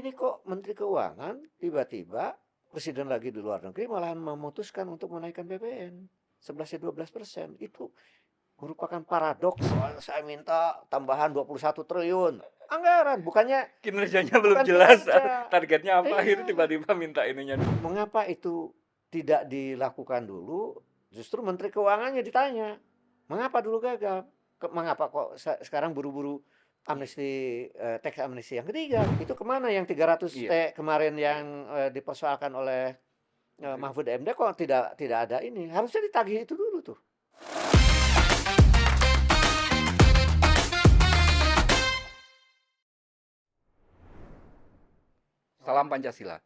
ini kok Menteri Keuangan tiba-tiba presiden lagi di luar negeri malahan memutuskan untuk menaikkan BPN 11-12%. Itu merupakan paradoks. Saya minta tambahan 21 triliun anggaran, bukannya Kinerjanya belum bukan jelas, kinerja. targetnya apa, akhirnya Iya. tiba-tiba minta ininya. Mengapa itu tidak dilakukan dulu? Justru Menteri Keuangannya ditanya, mengapa dulu gagal? Mengapa kok sekarang buru-buru amnesti, teks amnesti yang ketiga? Itu kemana yang 300 Iya. T kemarin yang dipersoalkan oleh Mahfud MD kok tidak ada ini? Harusnya ditagih itu dulu tuh. Salam Pancasila.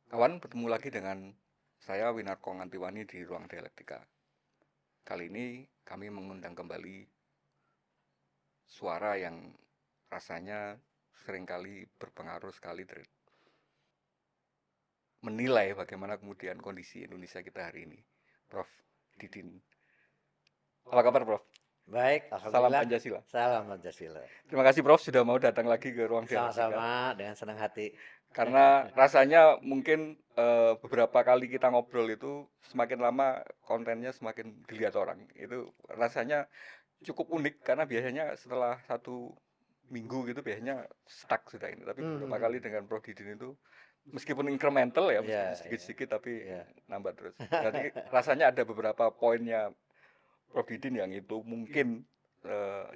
Kawan, bertemu lagi dengan saya Winarko Ngantiwani di Ruang Dialektika. Kali ini kami mengundang kembali suara yang rasanya seringkali berpengaruh sekali menilai bagaimana kemudian kondisi Indonesia kita hari ini. Prof. Didin. Apa kabar, Prof? Baik, Salam alhamdulillah. Pancasila. Salam Pancasila. Terima kasih, Prof, sudah mau datang lagi ke Ruang Dialektika. Sama-sama, dengan senang hati. Karena rasanya mungkin beberapa kali kita ngobrol itu semakin lama kontennya semakin dilihat orang. Itu rasanya cukup unik karena biasanya setelah 1 minggu gitu biasanya stuck sudah ini. Tapi beberapa kali dengan Prof. Didin itu meskipun incremental ya, meskipun sedikit-sedikit tapi nambah terus. Jadi rasanya ada beberapa poinnya Prof. Didin yang itu mungkin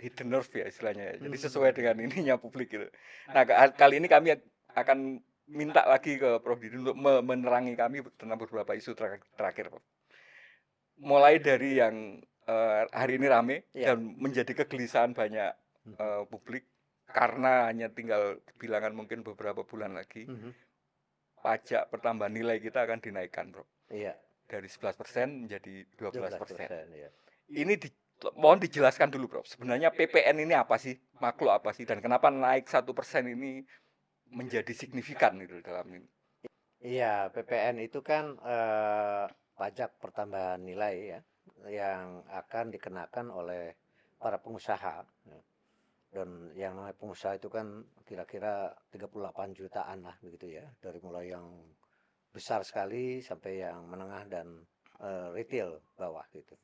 hidden nerve ya istilahnya. Jadi sesuai dengan ininya publik gitu. Nah, kali ini kami akan minta lagi ke Prof. Didin untuk menerangi kami tentang beberapa isu terakhir, Prof. Mulai dari yang hari ini rame dan menjadi kegelisahan banyak publik karena hanya tinggal bilangan mungkin beberapa bulan lagi pajak pertambahan nilai kita akan dinaikkan, Prof. Iya. Dari 11% menjadi 12%. 12%, ya. Ini mohon dijelaskan dulu, Prof. Sebenarnya PPN ini apa sih? Makhluk apa sih? Dan kenapa naik 1% ini menjadi signifikan itu dalam ini? Iya, PPN itu kan pajak pertambahan nilai ya, yang akan dikenakan oleh para pengusaha. Dan yang namanya pengusaha itu kan kira-kira 38 jutaan lah begitu ya, dari mulai yang besar sekali sampai yang menengah dan retail bawah gitu.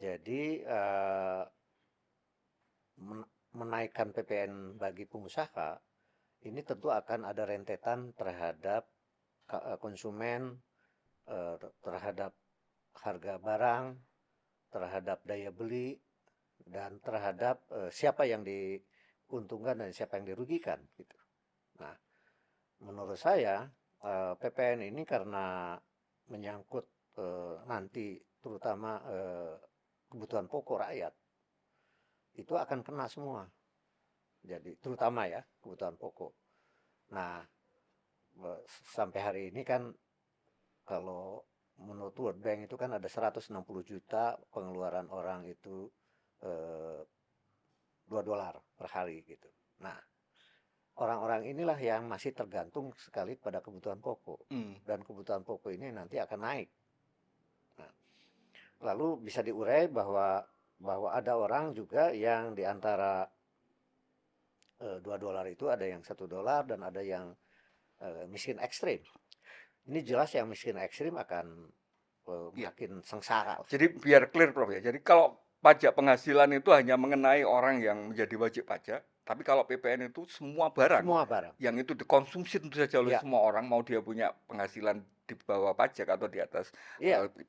Jadi menaikkan PPN bagi pengusaha ini tentu akan ada rentetan terhadap konsumen, terhadap harga barang, terhadap daya beli, dan terhadap siapa yang diuntungkan dan siapa yang dirugikan gitu. Nah, menurut saya PPN ini karena menyangkut nanti terutama kebutuhan pokok rakyat itu akan kena semua. Jadi terutama ya kebutuhan pokok. Nah, sampai hari ini kan kalau menurut World Bank itu kan ada 160 juta pengeluaran orang itu $2 per hari gitu. Nah, orang-orang inilah yang masih tergantung sekali pada kebutuhan pokok. Dan kebutuhan pokok ini nanti akan naik. Nah, lalu bisa diurai bahwa ada orang juga yang di antara $2 itu ada yang $1 dan ada yang miskin ekstrim. Ini jelas yang miskin ekstrim akan makin sengsara. Jadi biar clear, Prof ya. Jadi kalau pajak penghasilan itu hanya mengenai orang yang menjadi wajib pajak, tapi kalau PPN itu semua barang yang itu dikonsumsi tentu saja oleh semua orang, mau dia punya penghasilan di bawah pajak atau di atas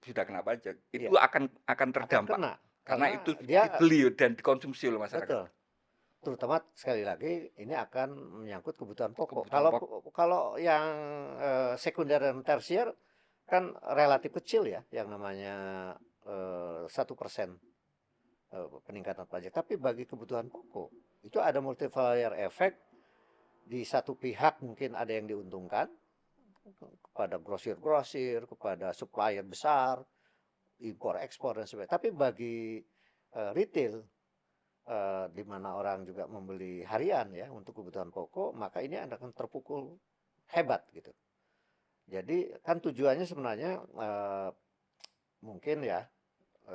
sudah kena pajak, itu akan terdampak karena itu dibeli dan dikonsumsi oleh masyarakat. Betul. Terutama sekali lagi ini akan menyangkut kebutuhan pokok. Kalau yang sekunder dan tersier kan relatif kecil ya, yang namanya 1% peningkatan pajak. Tapi bagi kebutuhan pokok itu ada multiplier effect. Di satu pihak mungkin ada yang diuntungkan kepada grosir-grosir, kepada supplier besar, impor ekspor dan sebagainya. Tapi bagi retail di mana orang juga membeli harian ya untuk kebutuhan pokok, maka ini akan terpukul hebat gitu. Jadi kan tujuannya sebenarnya mungkin ya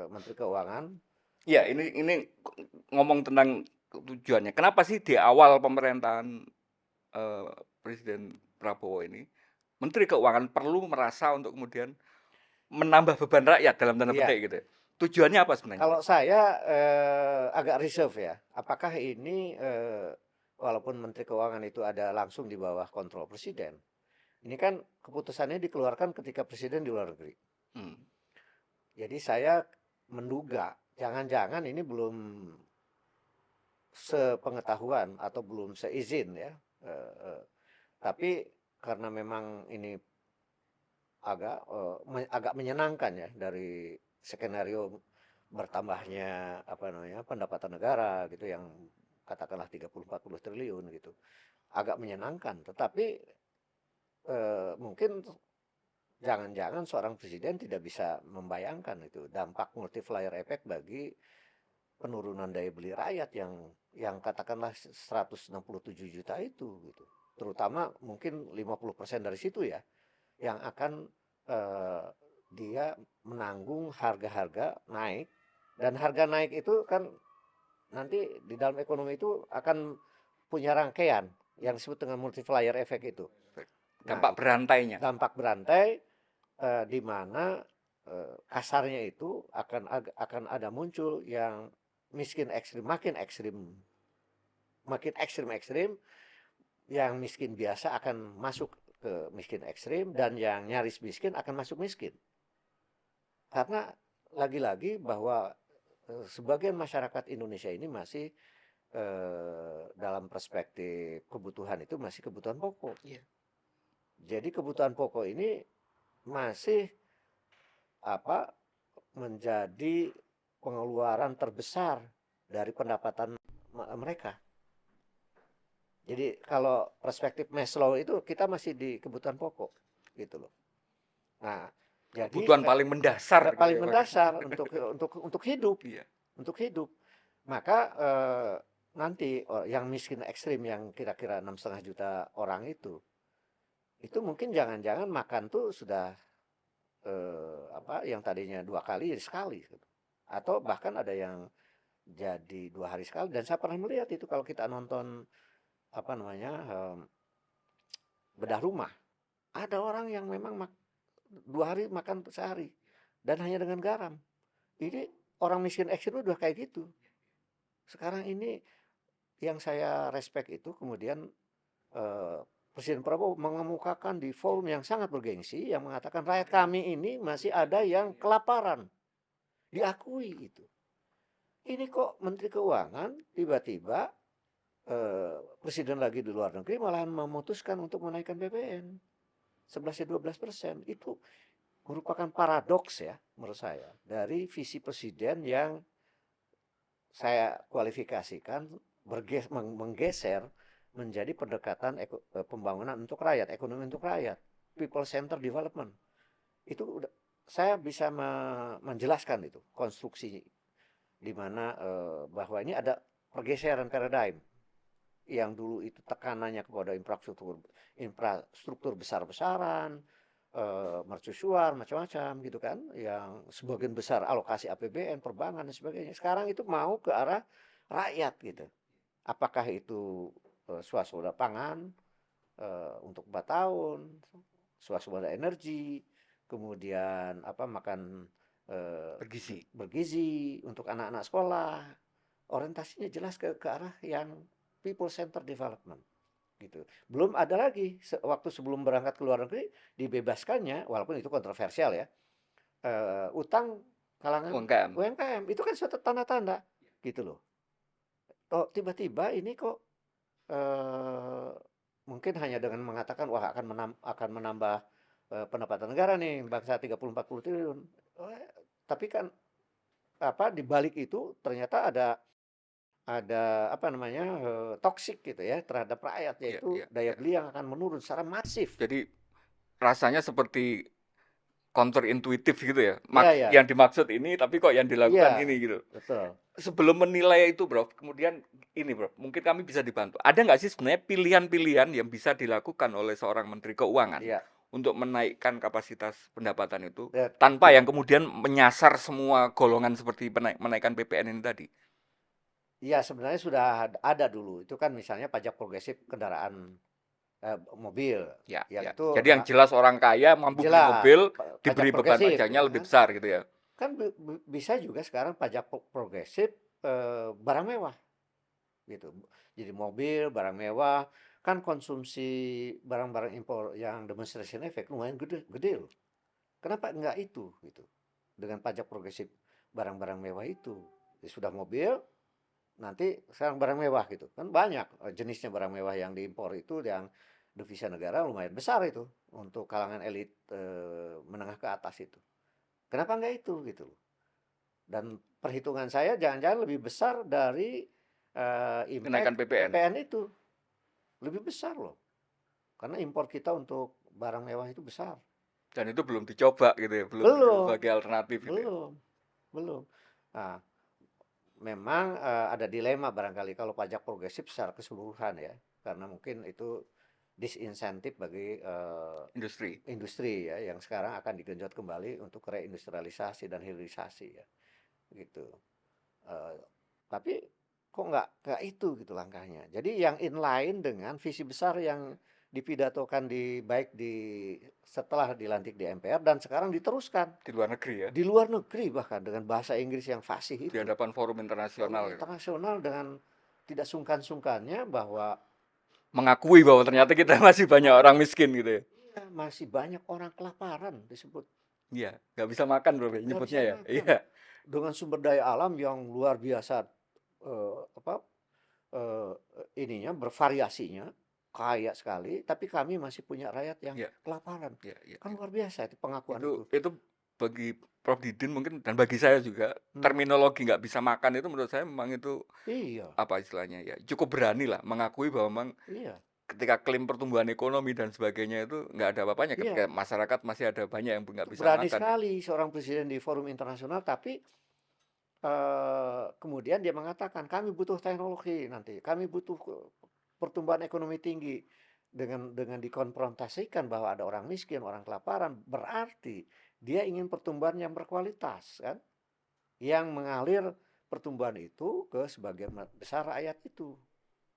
Menteri Keuangan. Ya, ini ngomong tentang tujuannya. Kenapa sih di awal pemerintahan Presiden Prabowo ini, Menteri Keuangan perlu merasa untuk kemudian menambah beban rakyat dalam tanda Iya, petik gitu ya. Tujuannya apa sebenarnya? kalau saya agak reserve ya. Apakah ini walaupun Menteri Keuangan itu ada langsung di bawah kontrol presiden, ini kan keputusannya dikeluarkan ketika presiden di luar negeri. Hmm. Jadi saya menduga jangan-jangan ini belum sepengetahuan atau belum seizin ya. Tapi karena memang ini agak menyenangkan ya dari skenario bertambahnya apa namanya pendapatan negara gitu yang katakanlah 30-40 triliun gitu. Agak menyenangkan, tetapi mungkin jangan-jangan seorang presiden tidak bisa membayangkan itu dampak multiplier effect bagi penurunan daya beli rakyat yang katakanlah 167 juta itu gitu. Terutama mungkin 50% dari situ ya yang akan dia menanggung harga-harga naik, dan harga naik itu kan nanti di dalam ekonomi itu akan punya rangkaian yang disebut dengan multiplier effect itu. Nah, Dampak berantainya. dampak berantai di mana kasarnya itu akan ada muncul yang miskin ekstrim, makin ekstrim, yang miskin biasa akan masuk ke miskin ekstrim, dan yang nyaris miskin akan masuk miskin. Karena lagi-lagi bahwa sebagian masyarakat Indonesia ini masih dalam perspektif kebutuhan itu masih kebutuhan pokok. Iya. Jadi kebutuhan pokok ini masih menjadi pengeluaran terbesar dari pendapatan mereka. Jadi kalau perspektif Maslow itu kita masih di kebutuhan pokok gitu loh. Nah, jadi Kebutuhan paling mendasar gitu paling ya, Pak. mendasar untuk hidup, Iya. untuk hidup. Maka nanti yang miskin ekstrim yang kira-kira 6,5 juta orang itu mungkin jangan-jangan makan tuh sudah yang tadinya 2 kali jadi sekali gitu. Atau bahkan ada yang jadi 2 hari sekali, dan saya pernah melihat itu kalau kita nonton bedah rumah, ada orang yang memang 2 hari makan sehari dan hanya dengan garam. Ini orang miskin ekstrim udah kayak gitu. Sekarang ini yang saya respect itu kemudian Presiden Prabowo mengemukakan di forum yang sangat bergengsi yang mengatakan rakyat kami ini masih ada yang kelaparan. Diakui itu. Ini kok Menteri Keuangan tiba-tiba presiden lagi di luar negeri malahan memutuskan untuk menaikkan BPN 11-12%. Itu merupakan paradoks ya menurut saya dari visi presiden yang saya kualifikasikan menggeser menjadi pendekatan pembangunan untuk rakyat, ekonomi untuk rakyat, people center development. Itu saya bisa menjelaskan itu konstruksi di mana bahwa ini ada pergeseran paradigm yang dulu itu tekanannya kepada infrastruktur besar-besaran, mercusuar macam-macam gitu kan, yang sebagian besar alokasi APBN, perbankan dan sebagainya. Sekarang itu mau ke arah rakyat gitu. Apakah itu swasembada pangan untuk 4 tahun, swasembada energi, kemudian makan bergizi untuk anak-anak sekolah. Orientasinya jelas ke arah yang people center development gitu. Belum ada lagi waktu sebelum berangkat ke luar negeri dibebaskannya, walaupun itu kontroversial ya, utang kalangan UMKM. UMKM itu kan suatu tanda-tanda gitu loh. Oh, tiba-tiba ini kok mungkin hanya dengan mengatakan wah akan menambah pendapatan negara nih bangsa 30-40 triliun. Tapi kan di balik itu ternyata ada toksik gitu ya terhadap rakyat, yaitu daya beli yang akan menurun secara masif. Jadi rasanya seperti counterintuitif gitu ya. Iya. Yang dimaksud ini tapi kok yang dilakukan Iya, ini gitu. betul. Sebelum menilai itu, Bro, kemudian ini, Bro, mungkin kami bisa dibantu. Ada nggak sih sebenarnya pilihan-pilihan yang bisa dilakukan oleh seorang Menteri Keuangan Iya. untuk menaikkan kapasitas pendapatan itu Dan tanpa yang kemudian menyasar semua golongan seperti menaikkan PPN ini tadi? iya, sebenarnya sudah ada dulu. Itu kan misalnya pajak progresif kendaraan mobil. Ya, Yang ya. itu Jadi yang jelas orang kaya mampu beli jelas mobil, pajak diberi beban progresif, pajaknya ya lebih kan? besar gitu ya. Kan bisa juga sekarang pajak progresif barang mewah gitu. Jadi mobil, barang mewah, kan konsumsi barang-barang impor yang demonstration effect lumayan gede loh. Kenapa enggak itu gitu? Dengan pajak progresif barang-barang mewah itu. Ya sudah mobil, nanti sekarang barang mewah gitu. Kan banyak jenisnya barang mewah yang diimpor itu yang devisa negara lumayan besar itu untuk kalangan elit menengah ke atas itu. Kenapa enggak itu gitu loh. Dan perhitungan saya jangan-jangan lebih besar dari Kenaikan impact PPN. PPN itu. Lebih besar loh. Karena impor kita untuk barang mewah itu besar. Dan itu belum dicoba gitu ya, belum Belum, sebagai alternatif gitu ya. belum, belum. Nah, memang ada dilema barangkali kalau pajak progresif secara keseluruhan ya, karena mungkin itu disinsentif bagi Industri. industri ya yang sekarang akan digenjot kembali untuk reindustrialisasi dan hilirisasi ya, gitu. Eh, tapi kok nggak itu gitu langkahnya. Jadi yang inline dengan visi besar yang dipidatokan baik setelah dilantik di MPR dan sekarang diteruskan Di luar negeri ya, di luar negeri bahkan dengan bahasa Inggris yang fasih di itu. hadapan forum internasional Forum gitu. internasional dengan tidak sungkan-sungkannya bahwa Mengakui bahwa ternyata kita masih banyak orang miskin gitu ya. iya, masih banyak orang kelaparan disebut. Iya, nggak bisa makan bro, Nggak nyebutnya bisa ya. makan. Iya. Dengan sumber daya alam yang luar biasa apa eh, ininya bervariasinya kaya sekali, tapi kami masih punya rakyat yang Iya, kelaparan. iya, iya, Kan iya. luar biasa itu pengakuan Itu itu. itu bagi Prof Didin mungkin dan bagi saya juga Hmm, terminologi nggak bisa makan itu menurut saya memang itu iya, apa istilahnya ya cukup berani lah mengakui bahwa memang iya, ketika klaim pertumbuhan ekonomi dan sebagainya itu nggak ada apa-apanya ketika iya. masyarakat masih ada banyak yang nggak Itu bisa berani makan gitu. sekali seorang presiden di forum internasional, tapi kemudian dia mengatakan kami butuh teknologi nanti, kami butuh pertumbuhan ekonomi tinggi. Dengan dikonfrontasikan bahwa ada orang miskin, orang kelaparan, berarti dia ingin pertumbuhan yang berkualitas kan, yang mengalir pertumbuhan itu ke sebagian besar rakyat itu.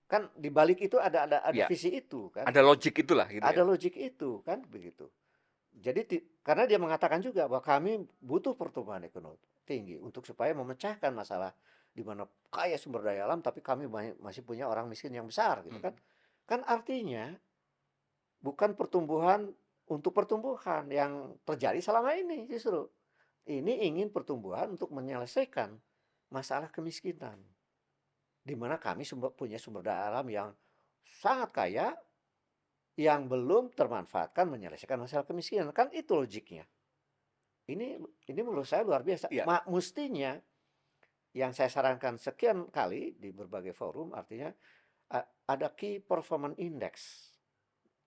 Kan di balik itu ada Ya, visi itu kan, ada logik itulah gitu ya. ada logik itu kan begitu. Jadi karena dia mengatakan juga bahwa kami butuh pertumbuhan ekonomi tinggi untuk supaya memecahkan masalah di mana kaya sumber daya alam tapi kami masih punya orang miskin yang besar gitu Hmm. kan. Kan artinya bukan pertumbuhan untuk pertumbuhan yang terjadi selama ini justru. Ini ingin pertumbuhan untuk menyelesaikan masalah kemiskinan. Di mana kami punya sumber daya alam yang sangat kaya yang belum termanfaatkan menyelesaikan masalah kemiskinan. Kan itu logiknya. Ini menurut saya luar biasa. Iya, Mestinya yang saya sarankan sekian kali di berbagai forum artinya ada key performance index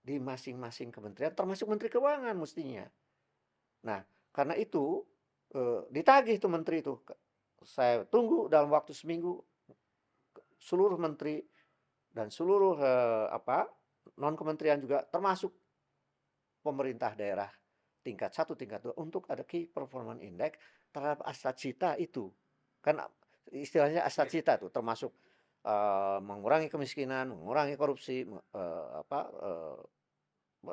di masing-masing kementerian termasuk Menteri Keuangan mestinya. Nah, karena itu ditagih tuh menteri itu. Saya tunggu dalam waktu seminggu seluruh menteri dan seluruh non kementerian juga termasuk pemerintah daerah tingkat 1, tingkat 2 untuk ada key performance index terhadap Astacita itu. Kan istilahnya Astacita tuh termasuk mengurangi kemiskinan, mengurangi korupsi,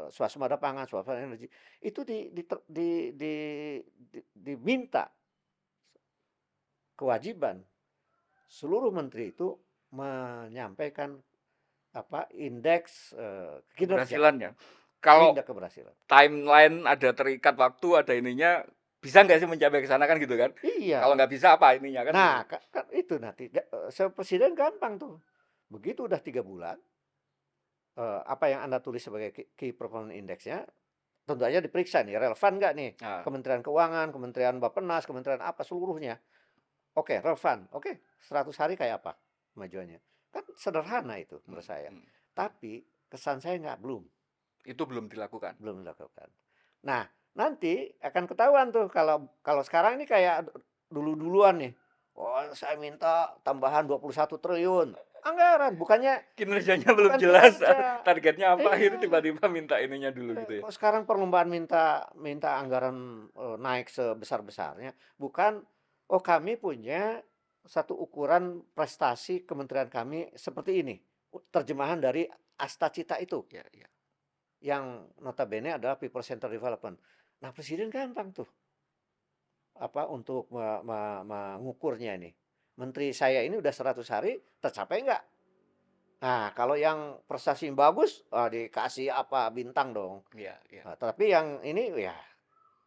swasembada pangan, swasembada energi. Itu diminta kewajiban seluruh menteri itu menyampaikan indeks kinerja, keberhasilannya. Kalau indeks keberhasilan. timeline ada terikat waktu, ada ininya, bisa nggak sih mencapai ke sana kan gitu kan? Kalau Iya. nggak bisa apa ininya kan gitu. Nah, kan itu nanti presiden gampang tuh. Begitu udah 3 bulan, apa yang Anda tulis sebagai key performance indexnya, tentu aja diperiksa nih, relevan nggak nih? Nah, Kementerian Keuangan, Kementerian Bappenas, Kementerian apa seluruhnya. Oke, relevan. Oke, 100 hari kayak apa kemajuannya? Kan sederhana itu menurut hmm, saya. hmm. Tapi kesan saya nggak, Itu belum dilakukan. belum dilakukan. Nah, nanti akan ketahuan tuh kalau kalau sekarang ini kayak dulu-duluan nih. Oh, saya minta tambahan 21 triliun anggaran, bukannya Kinerjanya belum bukan jelas, kinerja. targetnya apa, itu Iya, tiba-tiba minta ininya dulu gitu ya. kok sekarang perlombaan minta minta anggaran naik sebesar-besarnya, bukan oh kami punya satu ukuran prestasi kementerian kami seperti ini. Terjemahan dari Astacita itu, Ya, ya. yang notabene adalah people centered development. Nah, presiden gampang tuh untuk mengukurnya ini. Menteri saya ini udah 100 hari tercapai nggak? Nah, kalau yang prestasi bagus, dikasih bintang dong. Iya, iya. Nah, tapi yang ini ya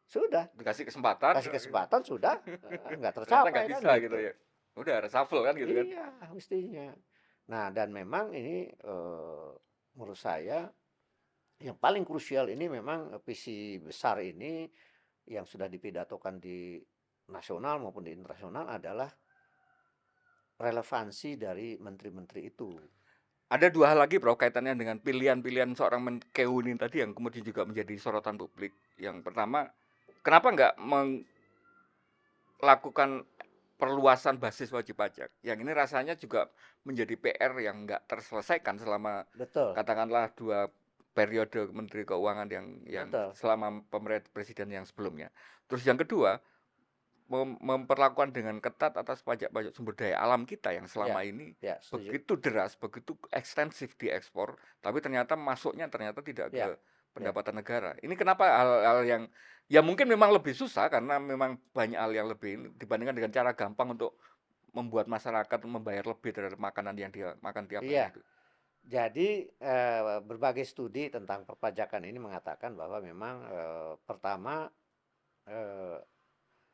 sudah, Dikasih kesempatan, kasih kesempatan sudah, nggak ternyata tercapai nggak kan bisa gitu gitu. ya. Udah reshuffle kan gitu kan. Iya, mestinya. Nah, dan memang ini menurut saya yang paling krusial ini memang visi besar ini yang sudah dipidatokan di nasional maupun di internasional adalah relevansi dari menteri-menteri itu. Ada dua hal lagi bro kaitannya dengan pilihan-pilihan seorang Menkeu ini tadi yang kemudian juga menjadi sorotan publik. Yang pertama, kenapa nggak melakukan perluasan basis wajib pajak? Yang ini rasanya juga menjadi PR yang nggak terselesaikan selama Betul, katakanlah 2 periode Menteri Keuangan yang betul. selama pemerintahan presiden yang sebelumnya. Terus yang kedua, memperlakukan dengan ketat atas pajak-pajak sumber daya alam kita yang Ya, selama ini ya, setuju. begitu deras, begitu ekstensif diekspor, tapi ternyata masuknya ternyata tidak ke Ya, ya. pendapatan negara. Ini kenapa hal-hal yang ya mungkin memang lebih susah karena memang banyak hal yang lebih dibandingkan dengan cara gampang untuk membuat masyarakat membayar lebih terhadap makanan yang dia makan tiap hari Iya. itu. Jadi berbagai studi tentang perpajakan ini mengatakan bahwa memang pertama eh,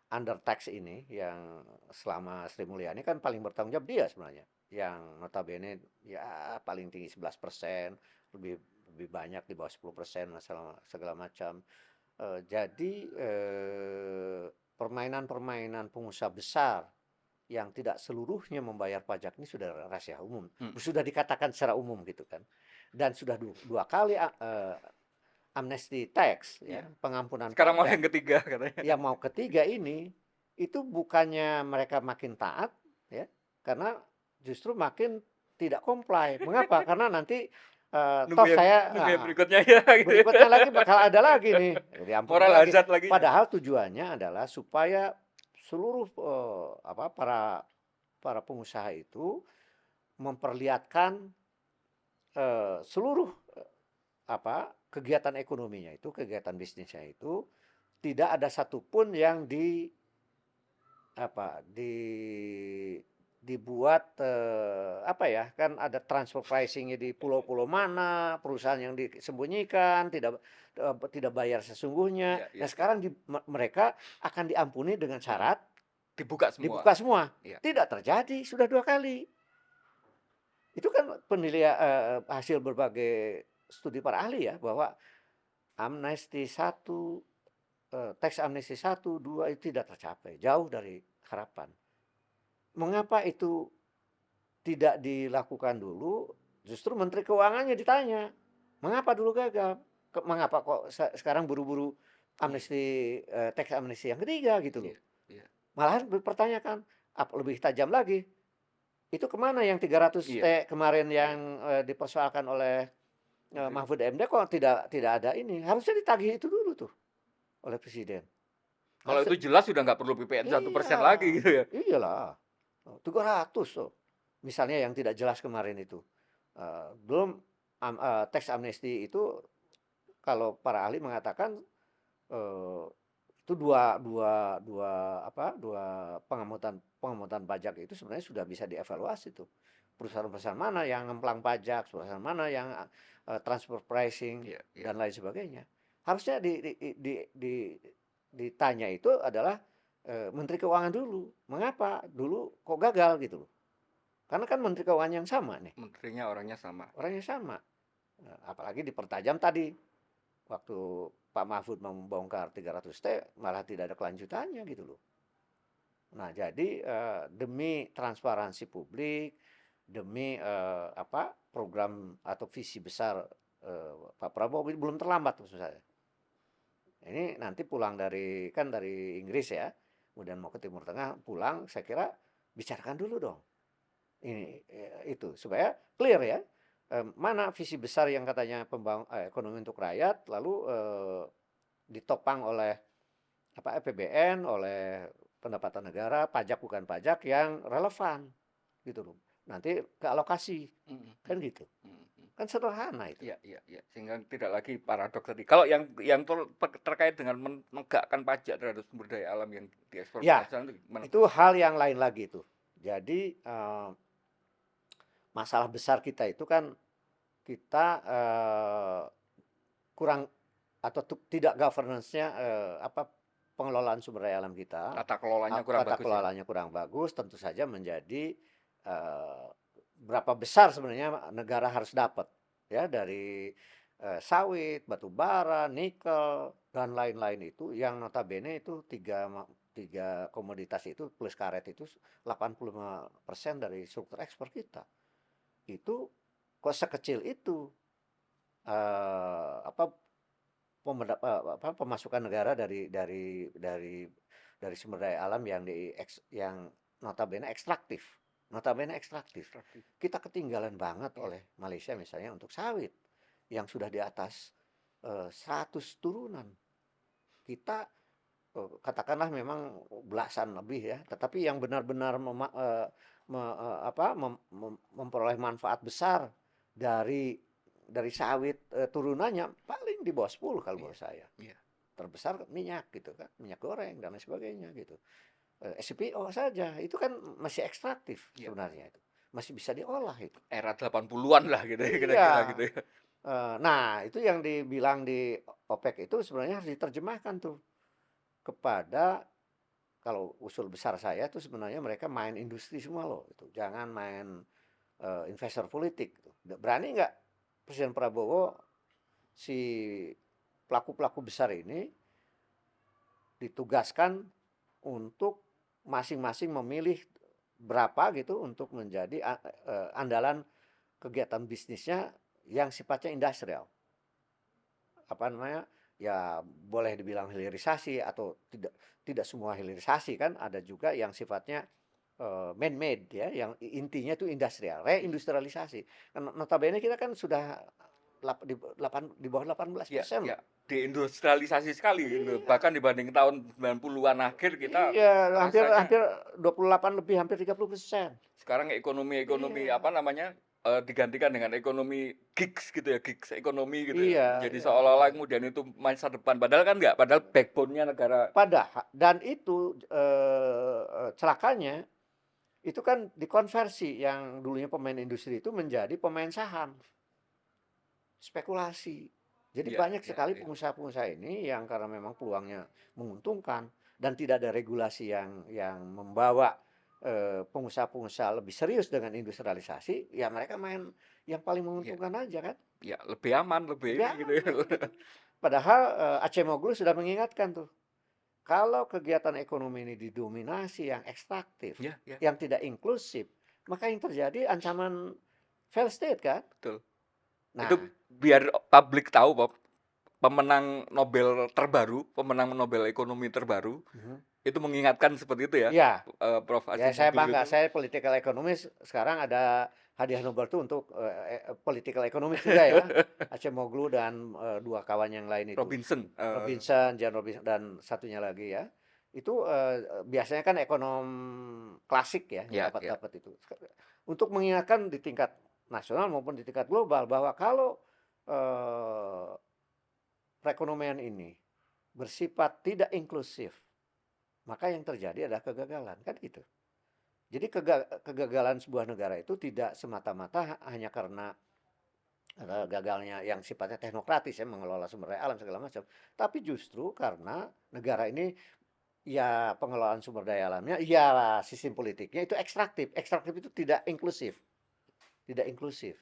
under tax ini yang selama Sri Mulyani kan paling bertanggung jawab dia sebenarnya, yang notabene ya paling tinggi 11%, lebih lebih banyak di bawah 10% masalah segala macam. Jadi permainan-permainan pengusaha besar yang tidak seluruhnya membayar pajak ini sudah rahasia umum, Hmm. sudah dikatakan secara umum gitu kan, dan sudah dua kali amnesty tax ya, Iya. pengampunan Sekarang mau pajak. yang ketiga katanya. Yang mau ketiga ini, itu bukannya mereka makin taat, ya, karena justru makin tidak comply. Mengapa? Karena nanti toh saya Nunggu yang berikutnya ya gitu ya. berikutnya lagi bakal ada lagi nih, diampuni Moral lagi. hazard lagi ya. Padahal tujuannya adalah supaya seluruh para pengusaha itu memperlihatkan seluruh kegiatan ekonominya itu, kegiatan bisnisnya itu tidak ada satupun yang apa di dibuat kan ada transfer pricingnya di pulau-pulau mana, perusahaan yang disembunyikan, tidak bayar sesungguhnya. Iya, iya, Nah, iya. sekarang mereka akan diampuni dengan Mm-mm. syarat Dibuka semua. dibuka semua. Iya. Tidak terjadi, sudah 2 kali. Itu kan penilaian hasil berbagai studi para ahli ya, bahwa amnesti 1, teks amnesti 1, 2 itu tidak tercapai, jauh dari harapan. Mengapa itu tidak dilakukan dulu? Justru Menteri Keuangannya ditanya, mengapa dulu gagal? Mengapa kok sekarang buru-buru Iya, amnesti, teks amnesti yang ketiga gitu loh. iya, iya. Malahan dipertanyakan, lebih tajam lagi, itu kemana yang 300 Iya, T kemarin iya. yang dipersoalkan oleh Menteri. Mahfud MD kok tidak ada ini? Harusnya ditagih itu dulu tuh oleh presiden. Kalau Harusnya, itu jelas sudah nggak perlu BPN 1% iya, lagi gitu ya. iyalah. 300 tuh. Misalnya yang tidak jelas kemarin itu. Belum teks amnesti itu kalau para ahli mengatakan eh, itu dua dua dua dua pengampunan pajak itu sebenarnya sudah bisa dievaluasi tuh. Perusahaan-perusahaan mana yang ngemplang pajak, perusahaan mana yang transfer pricing Iya, iya. dan lain sebagainya. Harusnya ditanya itu adalah Menteri Keuangan dulu. Mengapa dulu kok gagal gitu loh. Karena kan Menteri Keuangan yang sama nih, Menterinya orangnya sama. orangnya sama. Apalagi dipertajam tadi, waktu Pak Mahfud membongkar 300 T, malah tidak ada kelanjutannya gitu loh. Nah, jadi demi transparansi publik, demi program atau visi besar Pak Prabowo, belum terlambat maksud saya. Ini nanti pulang dari Inggris ya, kemudian mau ke Timur Tengah, pulang, saya kira bicarakan dulu dong. Ini itu supaya clear ya. Mana visi besar yang katanya ekonomi untuk rakyat, lalu ditopang oleh APBN, oleh pendapatan negara, pajak bukan pajak yang relevan gitu loh. Nanti ke alokasi Mm, kan mm, gitu. mm, mm. Kan sederhana itu. Iya, iya, iya. Sehingga tidak lagi paradoks tadi. Kalau yang terkait dengan menegakkan pajak terhadap sumber daya alam yang diekspor ke Ya, sana itu gimana? itu hal yang lain lagi itu. Jadi, masalah besar kita itu kan kita, kurang atau tidak governance-nya, pengelolaan sumber daya alam kita, Tata kelolanya kurang tata bagus ya? kelolanya kurang bagus, tentu saja menjadi, eee, berapa besar sebenarnya negara harus dapat ya dari, sawit, batu bara, nikel, dan lain-lain itu yang notabene itu tiga komoditas itu plus karet itu 85% dari struktur ekspor kita. Itu kok sekecil itu, apa pemasukan negara dari sumber daya alam yang notabene ekstraktif. Ekstraktif. Kita ketinggalan banget Iya. oleh Malaysia misalnya untuk sawit yang sudah di atas 100 turunan. Kita katakanlah memang belasan lebih ya, tetapi yang benar-benar memperoleh manfaat besar dari sawit turunannya paling di bawah 10 kalau Iya. menurut saya. Iya. Terbesar minyak gitu kan, minyak goreng dan lain sebagainya gitu. SPO saja itu kan masih ekstraktif Iya. sebenarnya itu. Masih bisa diolah itu. Era 80-an lah gitu ya kira-kira Iya. gitu ya. Nah, itu yang dibilang di OPEC itu sebenarnya harus diterjemahkan tuh kepada kalau usul besar saya tuh sebenarnya mereka main industri semua loh itu. Jangan main investor politik gitu. Berani nggak Presiden Prabowo si pelaku-pelaku besar ini ditugaskan untuk masing-masing memilih berapa gitu untuk menjadi andalan kegiatan bisnisnya yang sifatnya industrial. Apa namanya? Ya boleh dibilang hilirisasi atau tidak semua hilirisasi kan, ada juga yang sifatnya man made ya, yang intinya itu industrial, reindustrialisasi. Notabene kita kan sudah di bawah Iya, 18% iya. loh. Deindustrialisasi sekali gitu. Iya. Bahkan dibanding tahun 90-an akhir kita Iya, hampir rasanya hampir 28 lebih, hampir 30%. sekarang ekonomi Iya. apa namanya, digantikan dengan ekonomi gigs gitu ya, gigs ekonomi gitu ya. Iya, Jadi iya, seolah-olah iya. kemudian itu masa depan, padahal kan enggak, padahal backbone-nya negara. Padahal dan itu celakanya itu kan dikonversi yang dulunya pemain industri itu menjadi pemain saham. Spekulasi. Jadi Iya, banyak iya, sekali iya. pengusaha-pengusaha ini yang karena memang peluangnya menguntungkan dan tidak ada regulasi yang membawa pengusaha-pengusaha lebih serius dengan industrialisasi, ya mereka main yang paling Iya, menguntungkan aja kan. iya, lebih aman, lebih Lebih ini gitu ya. aman gitu. Padahal Acemoglu sudah mengingatkan tuh, kalau kegiatan ekonomi ini didominasi yang ekstraktif, Iya, iya, yang tidak inklusif, maka yang terjadi ancaman fail state kan. betul. Itu Nah, biar publik tahu bahwa pemenang Nobel ekonomi terbaru, mhm. itu mengingatkan seperti itu ya, Iya. Prof. Ya saya Acemoglu bangga, itu. saya political economist sekarang ada hadiah Nobel tuh untuk political economist juga ya. Acemoglu dan dua kawan yang lain itu. Robinson, John Robinson dan satunya lagi ya. Itu biasanya kan ekonom klasik ya yang ya, ya, dapat itu. Untuk mengingatkan di tingkat nasional maupun di tingkat global bahwa kalau eh, perekonomian ini bersifat tidak inklusif, maka yang terjadi adalah kegagalan kan gitu. Jadi kegagalan sebuah negara itu tidak semata-mata hanya karena gagalnya yang sifatnya teknokratis ya mengelola sumber daya alam segala macam, tapi justru karena negara ini ya pengelolaan sumber daya alamnya, ya sistem politiknya itu ekstraktif. Ekstraktif itu tidak inklusif, tidak inklusif.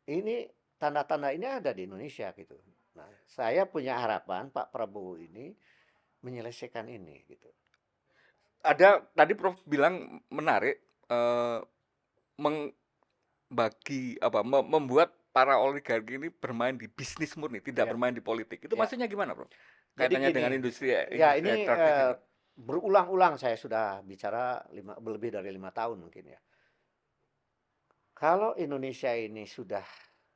Ini tanda-tanda ini ada di Indonesia gitu. Nah, saya punya harapan Pak Prabowo ini menyelesaikan ini gitu. ada tadi Prof bilang menarik, membagi apa, membuat para oligarki ini bermain di bisnis murni, tidak Ya, bermain di politik. Itu ya. maksudnya gimana, Prof? Jadi Kaitannya gini, dengan industri ya industri ini ekstraktif ini? berulang-ulang saya sudah bicara lebih dari 5 tahun mungkin ya. Kalau Indonesia ini sudah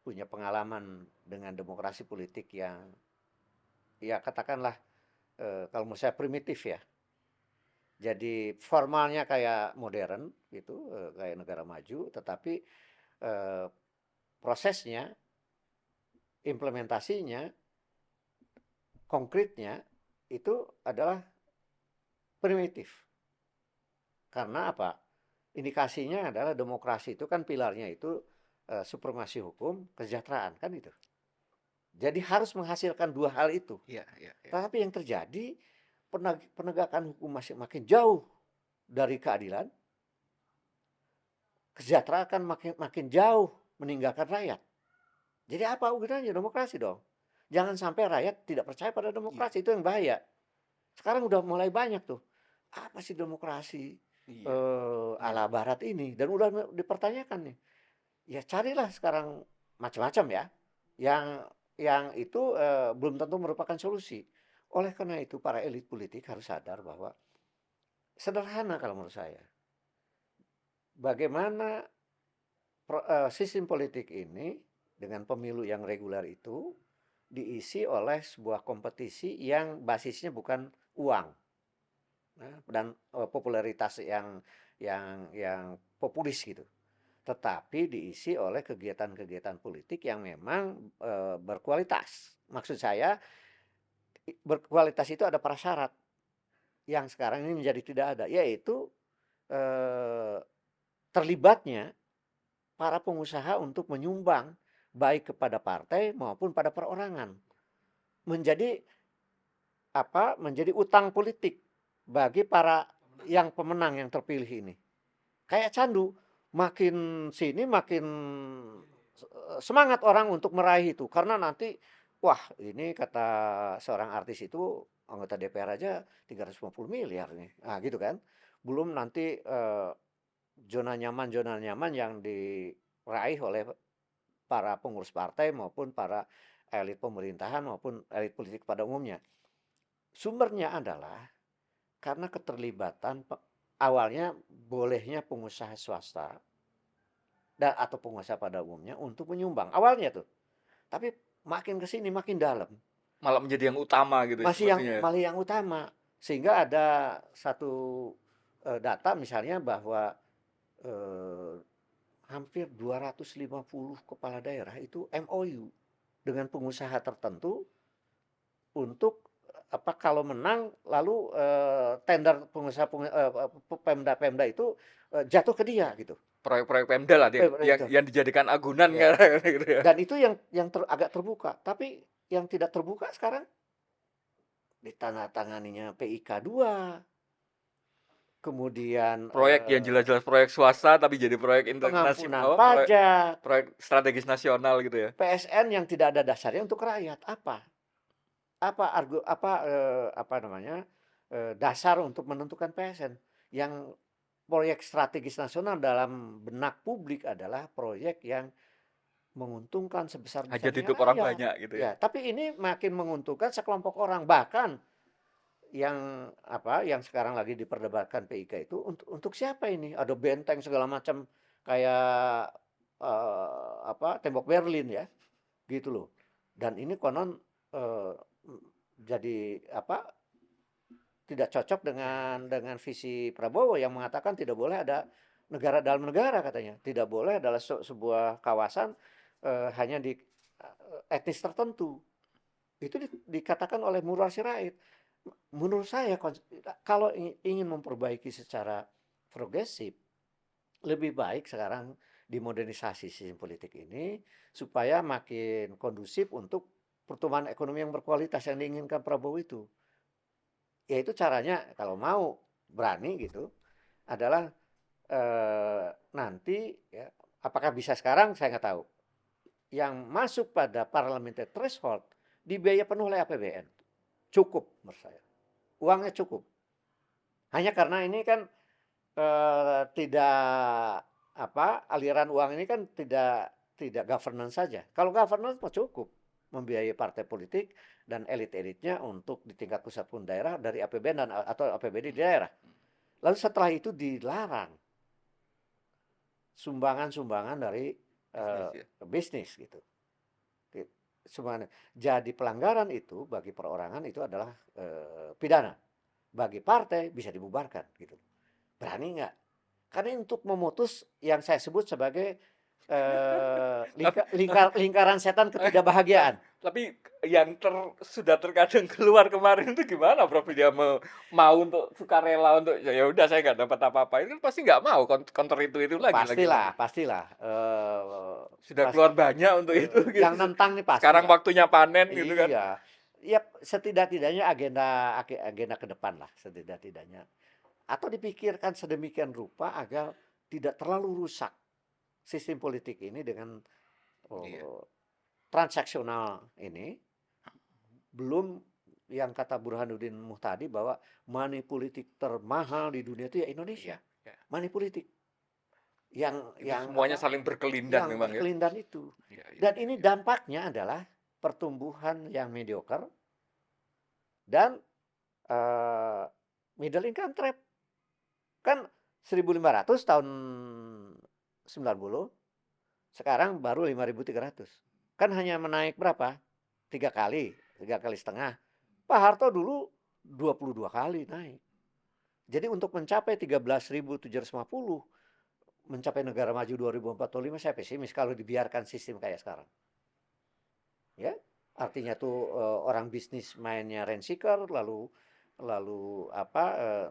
punya pengalaman dengan demokrasi politik yang ya katakanlah kalau menurut saya primitif ya. Jadi formalnya kayak modern gitu, kayak negara maju, tetapi eh, prosesnya, implementasinya, konkretnya itu adalah primitif. Karena apa? Indikasinya adalah demokrasi itu kan pilarnya itu supremasi hukum, kesejahteraan kan itu. Jadi harus menghasilkan dua hal itu. Iya, iya, iya. Tapi yang terjadi penegakan hukum masih makin jauh dari keadilan, kesejahteraan makin jauh meninggalkan rakyat. Jadi apa gunanya demokrasi dong? Jangan sampai rakyat tidak percaya pada Iya, demokrasi, itu yang bahaya. Sekarang udah mulai banyak tuh. Apa sih demokrasi iya, iya. ala barat ini? Dan udah dipertanyakan nih. Ya carilah sekarang macam-macam ya. Yang itu belum tentu merupakan solusi. Oleh karena itu para elit politik harus sadar bahwa sederhana kalau menurut saya. Bagaimana sistem politik ini dengan pemilu yang reguler itu diisi oleh sebuah kompetisi yang basisnya bukan uang. Nah, dan popularitas yang populis gitu, tetapi diisi oleh kegiatan-kegiatan politik yang memang berkualitas. Maksud saya berkualitas itu ada prasyarat yang sekarang ini menjadi tidak ada, yaitu eh, terlibatnya para pengusaha untuk menyumbang baik kepada partai maupun pada perorangan, menjadi menjadi utang politik bagi para yang pemenang yang terpilih ini. Kayak candu, makin sini makin semangat orang untuk meraih itu karena nanti wah ini kata seorang artis itu anggota DPR aja 350 miliar nih. Nah, gitu kan. Belum nanti zona nyaman yang diraih oleh para pengurus partai maupun para elit pemerintahan maupun elit politik pada umumnya. Sumbernya adalah karena keterlibatan awalnya bolehnya pengusaha swasta dan atau pengusaha pada umumnya untuk menyumbang awalnya tuh. Tapi makin ke sini makin dalam, Malah menjadi yang utama gitu ya, masih yang sepertinya ya. malah yang utama. Sehingga ada satu data misalnya bahwa eh, hampir 250 kepala daerah itu MOU dengan pengusaha tertentu untuk kalau menang lalu tender Pemda itu jatuh ke dia gitu. Proyek-proyek Pemda lah yang Itu dijadikan agunan ya. kan gitu ya. Dan itu yang agak terbuka. Tapi yang tidak terbuka sekarang ditandatanganinya PIK 2, kemudian Proyek yang jelas-jelas proyek swasta tapi jadi proyek pengampunan internasional, proyek pajak, proyek strategis nasional gitu ya. PSN yang tidak ada dasarnya untuk rakyat. Apa namanya dasar untuk menentukan PSN yang proyek strategis nasional dalam benak publik adalah proyek yang menguntungkan Hajat sebesar-besarnya hidup orang rakyat. banyak gitu ya. Ya, tapi ini makin menguntungkan sekelompok orang. Bahkan yang sekarang lagi diperdebatkan PIK itu untuk siapa ini? Ada benteng segala macam kayak tembok Berlin ya, gitu loh. Dan ini konon eh, jadi tidak cocok dengan visi Prabowo yang mengatakan tidak boleh ada negara dalam negara katanya. Tidak boleh adalah sebuah kawasan hanya di etnis tertentu. Itu dikatakan oleh Murwar Sirait. Menurut saya kalau ingin memperbaiki secara progresif, lebih baik sekarang dimodernisasi sistem politik ini supaya makin kondusif untuk pertumbuhan ekonomi yang berkualitas yang diinginkan Prabowo itu. Yaitu caranya kalau mau berani gitu adalah nanti ya, apakah bisa sekarang saya nggak tahu. Yang masuk pada parliamentary threshold dibiaya penuh oleh APBN. Cukup menurut saya. Uangnya cukup. Hanya karena ini kan tidak aliran uang ini kan tidak governance saja. Kalau governance mah cukup membiayai partai politik dan elit-elitnya untuk di tingkat pusat pun daerah dari APBN atau APBD di daerah. Lalu setelah itu dilarang sumbangan-sumbangan dari Bisnis ya. bisnis gitu. Sumbangan. Jadi pelanggaran itu bagi perorangan itu adalah pidana. Bagi partai bisa dibubarkan gitu. Berani nggak? Karena untuk memutus yang saya sebut sebagai Tapi lingkaran setan ketidakbahagiaan. tapi yang sudah terkadang keluar kemarin itu gimana Prof? Dia mau untuk sukarela untuk, ya udah saya nggak dapat apa-apa, itu kan pasti nggak mau counter itu lagi. Pastilah, pastilah. Sudah keluar banyak untuk itu gitu. Yang nentang nih Sekarang pastilah. waktunya panen gitu kan. Iya. Ya setidak-tidaknya agenda ke depan lah setidak-tidaknya. Atau dipikirkan sedemikian rupa agar tidak terlalu rusak sistem politik ini dengan Iya. transaksional ini. Belum yang kata Burhanuddin Muhtadi bahwa money politik termahal di dunia itu ya Indonesia. Iya, iya. Money politik yang Itu semuanya apa? saling berkelindan Yang memang ya. berkelindan itu. Iya, iya, Dan iya, ini iya. dampaknya adalah pertumbuhan yang mediocre dan middle income trap. Kan 1.500 tahun 90, sekarang baru 5.300. Kan hanya menaik berapa? 3 kali setengah. Pak Harto dulu 22 kali naik. Jadi untuk mencapai 13.750, mencapai negara maju 2045, saya pesimis kalau dibiarkan sistem kayak sekarang. Ya, artinya tuh orang bisnis mainnya rent seeker, lalu apa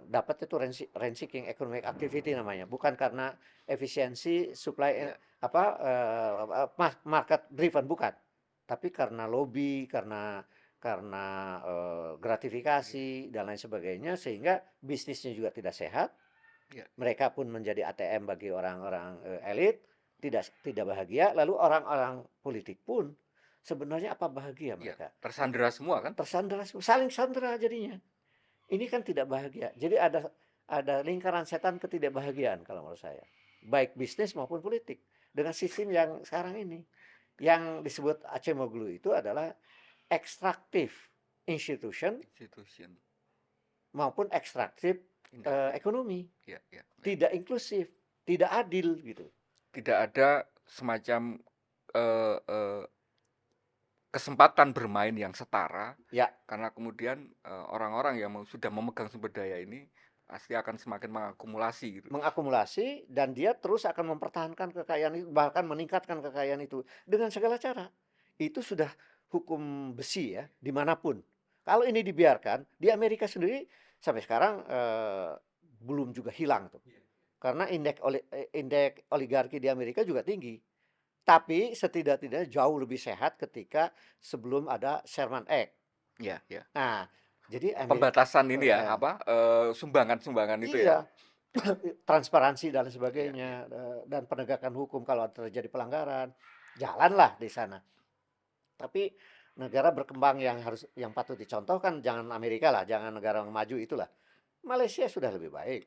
dapat itu rent seeking economic activity namanya, bukan karena efisiensi supply Iya, apa market driven, bukan, tapi karena lobby, karena iya, gratifikasi dan lain sebagainya, sehingga bisnisnya juga tidak sehat. iya. Mereka pun menjadi ATM bagi orang-orang elit, tidak bahagia. Lalu orang-orang politik pun sebenarnya apa bahagia Iya, mereka? tersandera semua kan? Tersandera, saling sandera jadinya. Ini kan tidak bahagia. Jadi ada lingkaran setan ketidakbahagiaan kalau menurut saya. Baik bisnis maupun politik. Dengan sistem yang sekarang ini. Yang disebut Acemoglu itu adalah extractive institution Institution. maupun ekstraktif Industri. ekonomi. Iya, iya, iya. Tidak inklusif, tidak adil gitu. Tidak ada semacam eh, eh, kesempatan bermain yang setara, Ya, karena kemudian orang-orang yang sudah memegang sumber daya ini pasti akan semakin mengakumulasi gitu. mengakumulasi dan dia terus akan mempertahankan kekayaan itu, bahkan meningkatkan kekayaan itu dengan segala cara. Itu sudah hukum besi ya, dimanapun. Kalau ini dibiarkan, di Amerika sendiri sampai sekarang belum juga hilang tuh. Karena indeks oligarki di Amerika juga tinggi. Tapi setidak-tidaknya jauh lebih sehat ketika sebelum ada Sherman Act. Iya, iya. Nah, jadi Amerika, Pembatasan ini ya, apa sumbangan-sumbangan itu ya. iya, transparansi dan Iya, iya. sebagainya, dan penegakan hukum kalau terjadi pelanggaran, jalanlah di sana. Tapi negara berkembang yang patut dicontohkan jangan Amerika lah, jangan negara maju itulah. Malaysia sudah lebih baik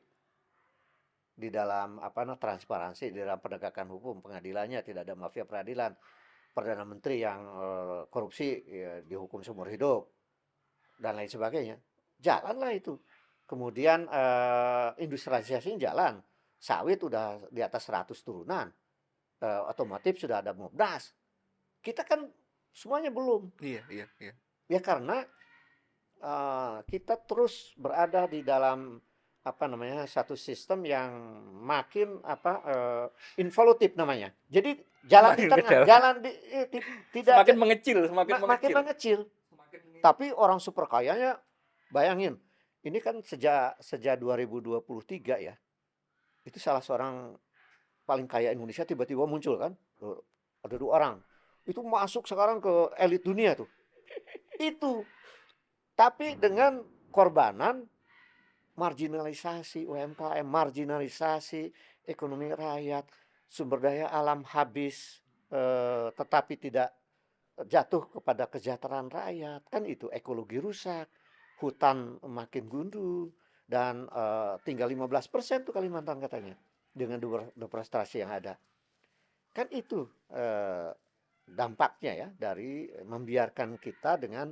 di dalam transparansi, di dalam penegakan hukum, pengadilannya tidak ada mafia peradilan, perdana menteri yang korupsi ya, dihukum seumur hidup dan lain sebagainya. Jalanlah itu. Kemudian industrialisasi jalan. Sawit udah di atas 100 turunan. Otomotif sudah ada Mobdas. Kita kan semuanya belum. Iya, iya, iya. Ya karena kita terus berada di dalam satu sistem yang makin involutif namanya. Jadi jalan di Semakin ke tengah, dalam, jalan tidak semakin mengecil, semakin makin mengecil. mengecil. Semakin mengecil. Tapi orang super kayanya, bayangin, ini kan sejak 2023 ya, itu salah seorang paling kaya Indonesia tiba-tiba muncul kan, ada 2 orang, itu masuk sekarang ke elit dunia tuh, itu, tapi dengan korbanan marginalisasi UMKM, marginalisasi ekonomi rakyat, sumber daya alam habis, tetapi tidak jatuh kepada kesejahteraan rakyat, kan itu ekologi rusak, hutan makin gundul, dan tinggal 15% tuh Kalimantan katanya dengan deforestasi yang ada. Kan itu dampaknya ya dari membiarkan kita dengan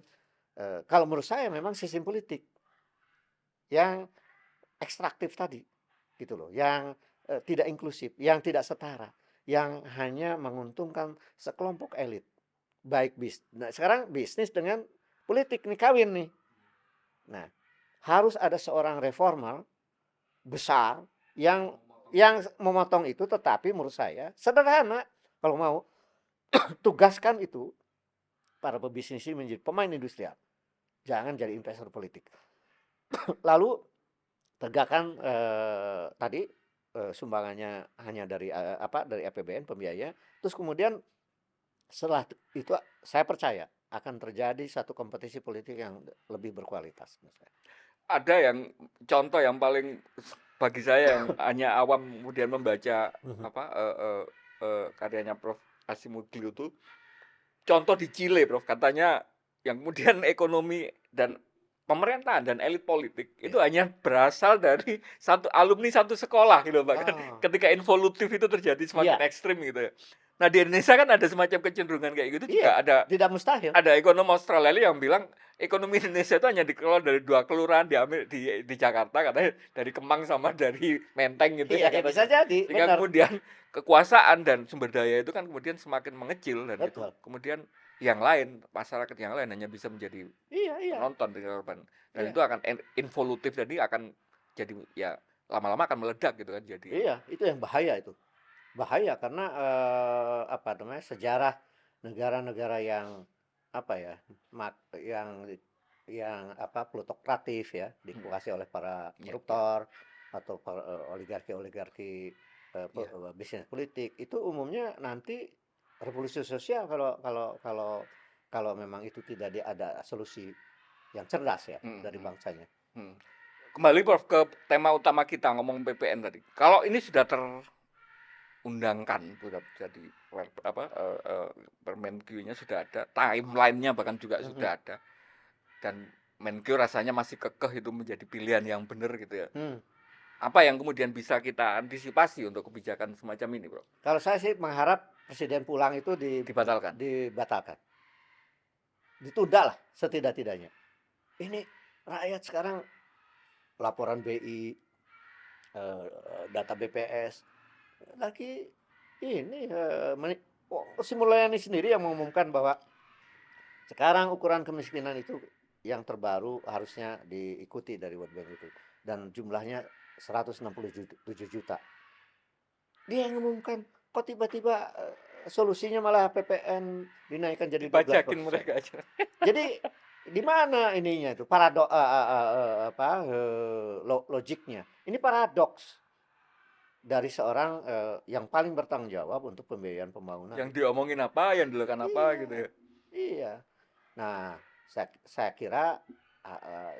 kalau menurut saya memang sistem politik yang ekstraktif tadi gitu loh, yang tidak inklusif, yang tidak setara, yang hanya menguntungkan sekelompok elit. Baik nah sekarang bisnis dengan politik nih, kawin nih. Nah, harus ada seorang reformer besar yang memotong itu, tetapi menurut saya sederhana. Kalau mau tugaskan itu para pebisnis ini menjadi pemain industrial, jangan jadi investor politik. Lalu tegakkan tadi sumbangannya hanya dari dari APBN pembiaya, terus kemudian setelah itu saya percaya akan terjadi satu kompetisi politik yang lebih berkualitas menurut saya. Ada yang contoh yang paling bagi saya yang hanya awam kemudian membaca Mhm. apa karyanya Prof. Asimoglu itu contoh di Chile, Prof. Katanya yang kemudian ekonomi dan pemerintahan dan elit politik itu Iya. hanya berasal dari satu alumni satu sekolah gitu, Pak. Kan Ah, ketika involutif itu terjadi semakin iya, ekstrim gitu ya. Nah, di Indonesia kan ada semacam kecenderungan kayak gitu iya, juga tidak mustahil. ada ekonom Australia yang bilang ekonomi Indonesia itu hanya dikelola dari 2 kelurahan di Jakarta katanya dari Kemang sama dari Menteng gitu Iya, ya ya bisa katanya. jadi, Sehingga benar, kemudian kekuasaan dan sumber daya itu kan kemudian semakin mengecil dan itu betul. kemudian yang lain, masyarakat yang lain hanya bisa menjadi Iya, iya, penonton di korban. Dan iya, itu akan involutif jadi akan jadi ya lama-lama akan meledak gitu kan jadi. iya, itu yang bahaya itu. Bahaya karena apa namanya, sejarah negara-negara yang apa ya, yang apa, plutokratif ya, Hmm, dikuasai oleh para ya, ya, koruptor atau oligarki-oligarki ya. bisnis politik, itu umumnya nanti revolusi sosial kalau kalau memang itu tidak ada solusi yang cerdas ya Hmm, dari hmm, bangsanya. hmm. Kembali Prof ke tema utama kita ngomong PPN tadi. Kalau ini sudah terundangkan, sudah jadi Permenkyu-nya sudah ada, timeline-nya bahkan juga Mhm, sudah ada, dan Menkyu rasanya masih kekeh itu menjadi pilihan yang benar gitu ya. hmm. Apa yang kemudian bisa kita antisipasi untuk kebijakan semacam ini, Bro? Kalau saya sih mengharap presiden pulang itu Dibatalkan. dibatalkan, ditunda lah setidak-tidaknya. Ini rakyat sekarang laporan BI, data BPS, lagi ini, Sri Mulyani sendiri yang mengumumkan bahwa sekarang ukuran kemiskinan itu yang terbaru harusnya diikuti dari World Bank itu, dan jumlahnya 167 juta. Dia yang ngumumkan, kok tiba-tiba solusinya malah PPN dinaikkan jadi Dipajakin 12%. mereka aja. Jadi di mana ininya itu logiknya? Ini paradoks dari seorang yang paling bertanggung jawab untuk pembiayaan pembangunan Yang itu. diomongin apa, yang dilakukan apa Iya, gitu ya. iya. Nah, saya kira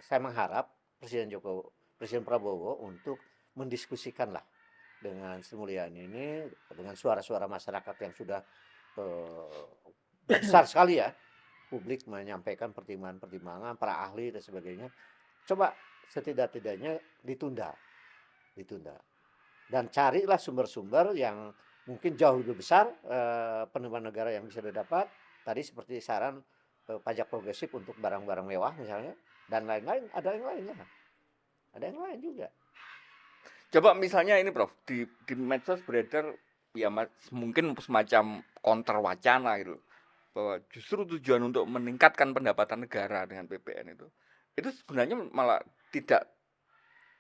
saya mengharap Presiden Prabowo untuk mendiskusikanlah dengan Sri Mulyani ini, dengan suara-suara masyarakat yang sudah eh, besar sekali ya, publik menyampaikan pertimbangan-pertimbangan, para ahli dan sebagainya. Coba setidak-tidaknya ditunda, ditunda. Dan carilah sumber-sumber yang mungkin jauh lebih besar penerimaan negara yang bisa didapat. Tadi seperti saran pajak progresif untuk barang-barang mewah misalnya, dan lain-lain. Ada yang lain lah, ada yang lain juga. Coba misalnya ini Prof, di medsos beredar ya mungkin semacam counter wacana gitu. Bahwa justru tujuan untuk meningkatkan pendapatan negara dengan PPN itu sebenarnya malah tidak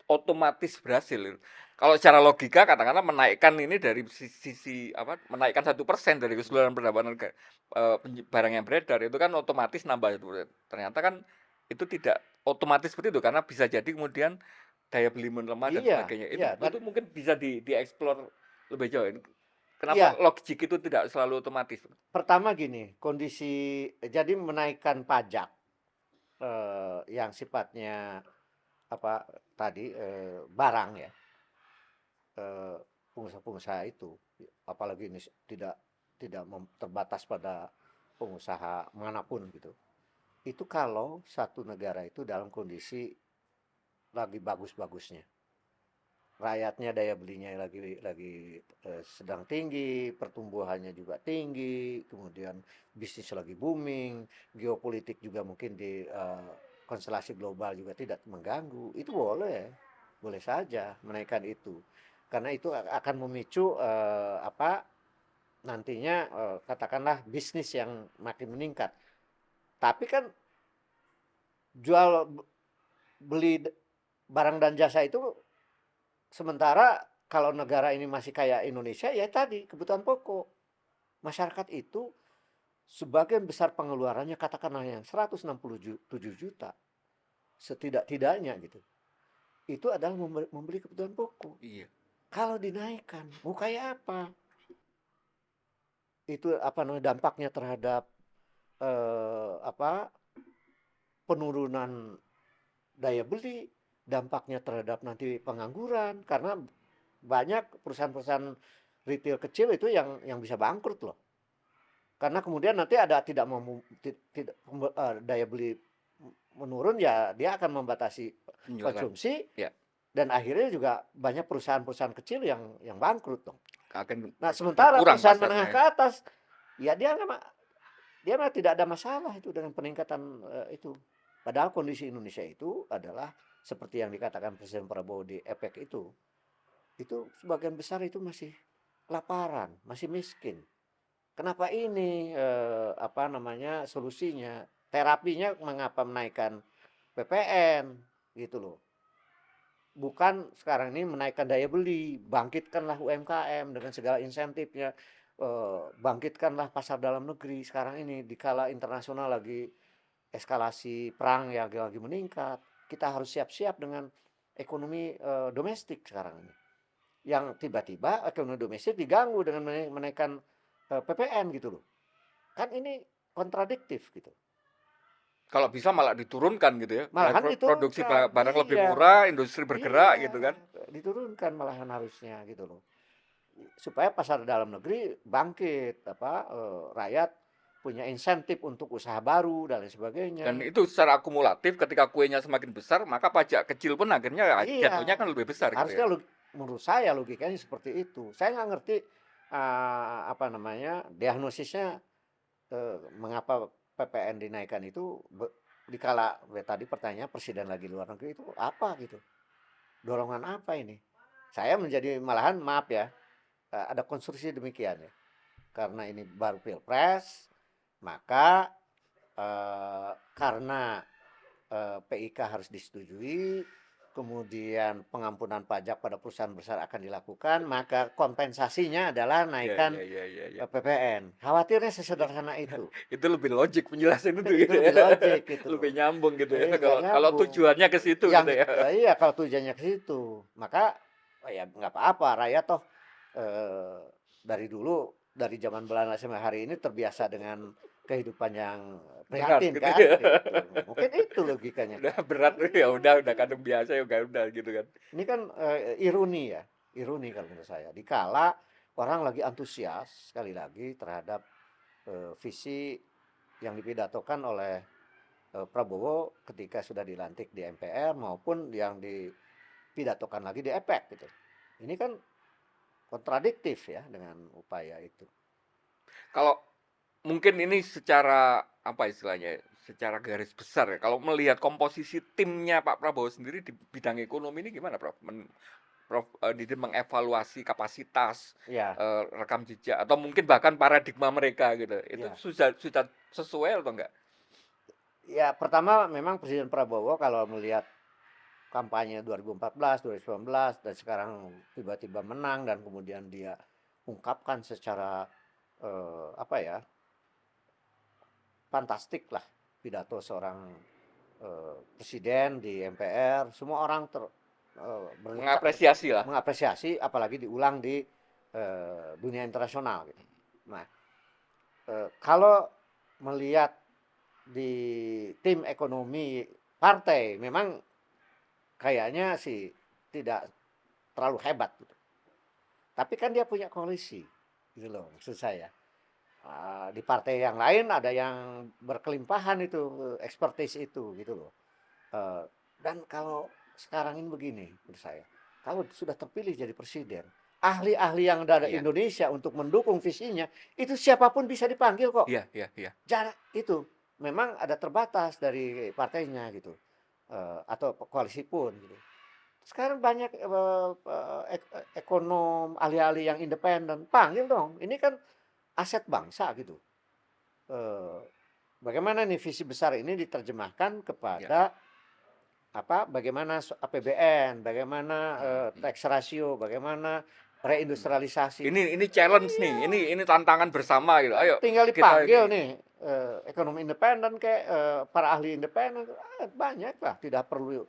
otomatis berhasil gitu. Kalau secara logika katakanlah menaikkan ini dari sisi apa menaikkan 1% dari keseluruhan pendapatan negara, barang yang beredar itu kan otomatis nambah itu. Ternyata kan itu tidak otomatis seperti itu karena bisa jadi kemudian daya beli melemah dan Iya, sebagainya. iya. Dan Itu mungkin bisa dieksplor lebih jauh. Kenapa iya, logik itu tidak selalu otomatis? pertama gini, kondisi jadi menaikkan pajak yang sifatnya apa tadi barang ya, eh, pengusaha-pengusaha itu, apalagi ini tidak tidak terbatas pada pengusaha manapun gitu. Itu kalau satu negara itu dalam kondisi lagi bagus-bagusnya, rakyatnya daya belinya lagi sedang tinggi, pertumbuhannya juga tinggi, kemudian bisnis lagi booming, geopolitik juga mungkin di konstelasi global juga tidak mengganggu, itu boleh, boleh saja menaikkan itu, karena itu akan memicu apa nantinya katakanlah bisnis yang makin meningkat. Tapi kan jual beli barang dan jasa itu sementara kalau negara ini masih kayak Indonesia ya tadi kebutuhan pokok. Masyarakat itu sebagian besar pengeluarannya katakanlah yang 167 juta setidak-tidaknya gitu. Itu adalah membeli kebutuhan pokok. Iya. Kalau dinaikkan, mau kayak apa? Itu apa namanya dampaknya terhadap apa penurunan daya beli, dampaknya terhadap nanti pengangguran karena banyak perusahaan-perusahaan retail kecil itu yang bisa bangkrut loh. Karena kemudian nanti ada tidak mau tidak daya beli menurun ya dia akan membatasi Penjualan. konsumsi Ya, dan akhirnya juga banyak perusahaan-perusahaan kecil yang bangkrut dong. akan Nah, sementara berkurang perusahaan menengah pasarnya ke ya. atas ya dia mah tidak ada masalah itu dengan peningkatan itu. Padahal kondisi Indonesia itu adalah seperti yang dikatakan Presiden Prabowo di EPEC itu sebagian besar itu masih kelaparan, masih miskin. Kenapa ini apa namanya solusinya, terapinya mengapa menaikkan PPN gitu loh. Bukan sekarang ini menaikkan daya beli, bangkitkanlah UMKM dengan segala insentifnya, bangkitkanlah pasar dalam negeri sekarang ini dikala internasional lagi eskalasi perang yang lagi meningkat, kita harus siap-siap dengan ekonomi domestik sekarang ini. Yang tiba-tiba ekonomi domestik diganggu dengan menaikkan PPN gitu loh. Kan ini kontradiktif gitu. Kalau bisa malah diturunkan gitu ya, biar Malahan produksi diturunkan, barang lebih iya, murah, industri bergerak iya, gitu kan. diturunkan malahan harusnya gitu loh. Supaya pasar dalam negeri bangkit, rakyat punya insentif untuk usaha baru dan lain Dan sebagainya. itu secara akumulatif ketika kuenya semakin besar, maka pajak kecil pun akhirnya jatuhnya Iya, kan lebih besar gitu ya. harusnya menurut saya logikanya seperti itu. Saya nggak ngerti apa namanya diagnosisnya mengapa PPN dinaikkan itu dikala tadi pertanyaan presiden lagi luar negeri itu apa gitu, dorongan apa ini? Saya menjadi malahan maaf ya, ada konstruksi demikian ya. Karena ini baru pilpres, maka karena PIK harus disetujui, kemudian pengampunan pajak pada perusahaan besar akan dilakukan, maka kompensasinya adalah Iya, naikkan iya, iya, iya, iya. PPN. Khawatirnya sesederhana itu. Itu lebih logik penjelasan itu Itu gitu ya. lebih logik gitu Lebih loh. nyambung gitu ya. Nggak Kalau kalau nyambung. tujuannya ke situ gitu ya. Iya kalau tujuannya ke situ, maka ya nggak apa-apa. Rakyat toh eh, dari dulu dari zaman Belanda sampai hari ini terbiasa dengan kehidupan yang Berat prihatin gitu kan, ya. gitu. Mungkin itu logikanya. Udah berat ya udah kadang biasa ya udah gitu kan. Ini kan ironi ya, ironi kalau menurut saya. Dikala orang lagi antusias sekali lagi terhadap visi yang dipidatokan oleh Prabowo ketika sudah dilantik di MPR maupun yang dipidatokan lagi di EPEC gitu. Ini kan kontradiktif ya dengan upaya itu. Kalau mungkin ini secara apa istilahnya ya, secara garis besar ya, kalau melihat komposisi timnya Pak Prabowo sendiri di bidang ekonomi ini gimana Prof? Prof Didi mengevaluasi kapasitas, Ya, rekam jejak atau mungkin bahkan paradigma mereka gitu. Itu ya. sudah sesuai atau enggak? Ya, pertama memang Presiden Prabowo kalau melihat kampanye 2014, 2019 dan sekarang tiba-tiba menang dan kemudian dia ungkapkan secara apa ya fantastik lah pidato seorang presiden di MPR, semua orang Mengapresiasi lah. mengapresiasi, apalagi diulang di dunia internasional gitu. Nah, kalau melihat di tim ekonomi partai, memang kayaknya sih tidak terlalu hebat gitu. Tapi kan dia punya koalisi, gitu loh maksud saya. Di partai yang lain ada yang berkelimpahan itu expertise itu gitu loh. Eh, dan kalau sekarang ini begini menurut saya, kalau sudah terpilih jadi presiden, ahli-ahli yang ada di Iya. Indonesia untuk mendukung visinya itu siapapun bisa dipanggil kok. Iya, iya, iya. Jarak itu memang ada terbatas dari partainya gitu, atau koalisi pun gitu. Sekarang banyak ekonom, ahli-ahli yang independen, panggil dong. Ini kan aset bangsa gitu. Eh, Bagaimana nih visi besar ini diterjemahkan Iya. kepada apa? Bagaimana APBN, bagaimana Hmm, hmm. tax ratio, bagaimana reindustrialisasi. Ini challenge nih, Iya, ini tantangan bersama gitu. Ayo tinggal kita dipanggil ini. nih ekonomi independen kayak para ahli independen, banyak lah, tidak perlu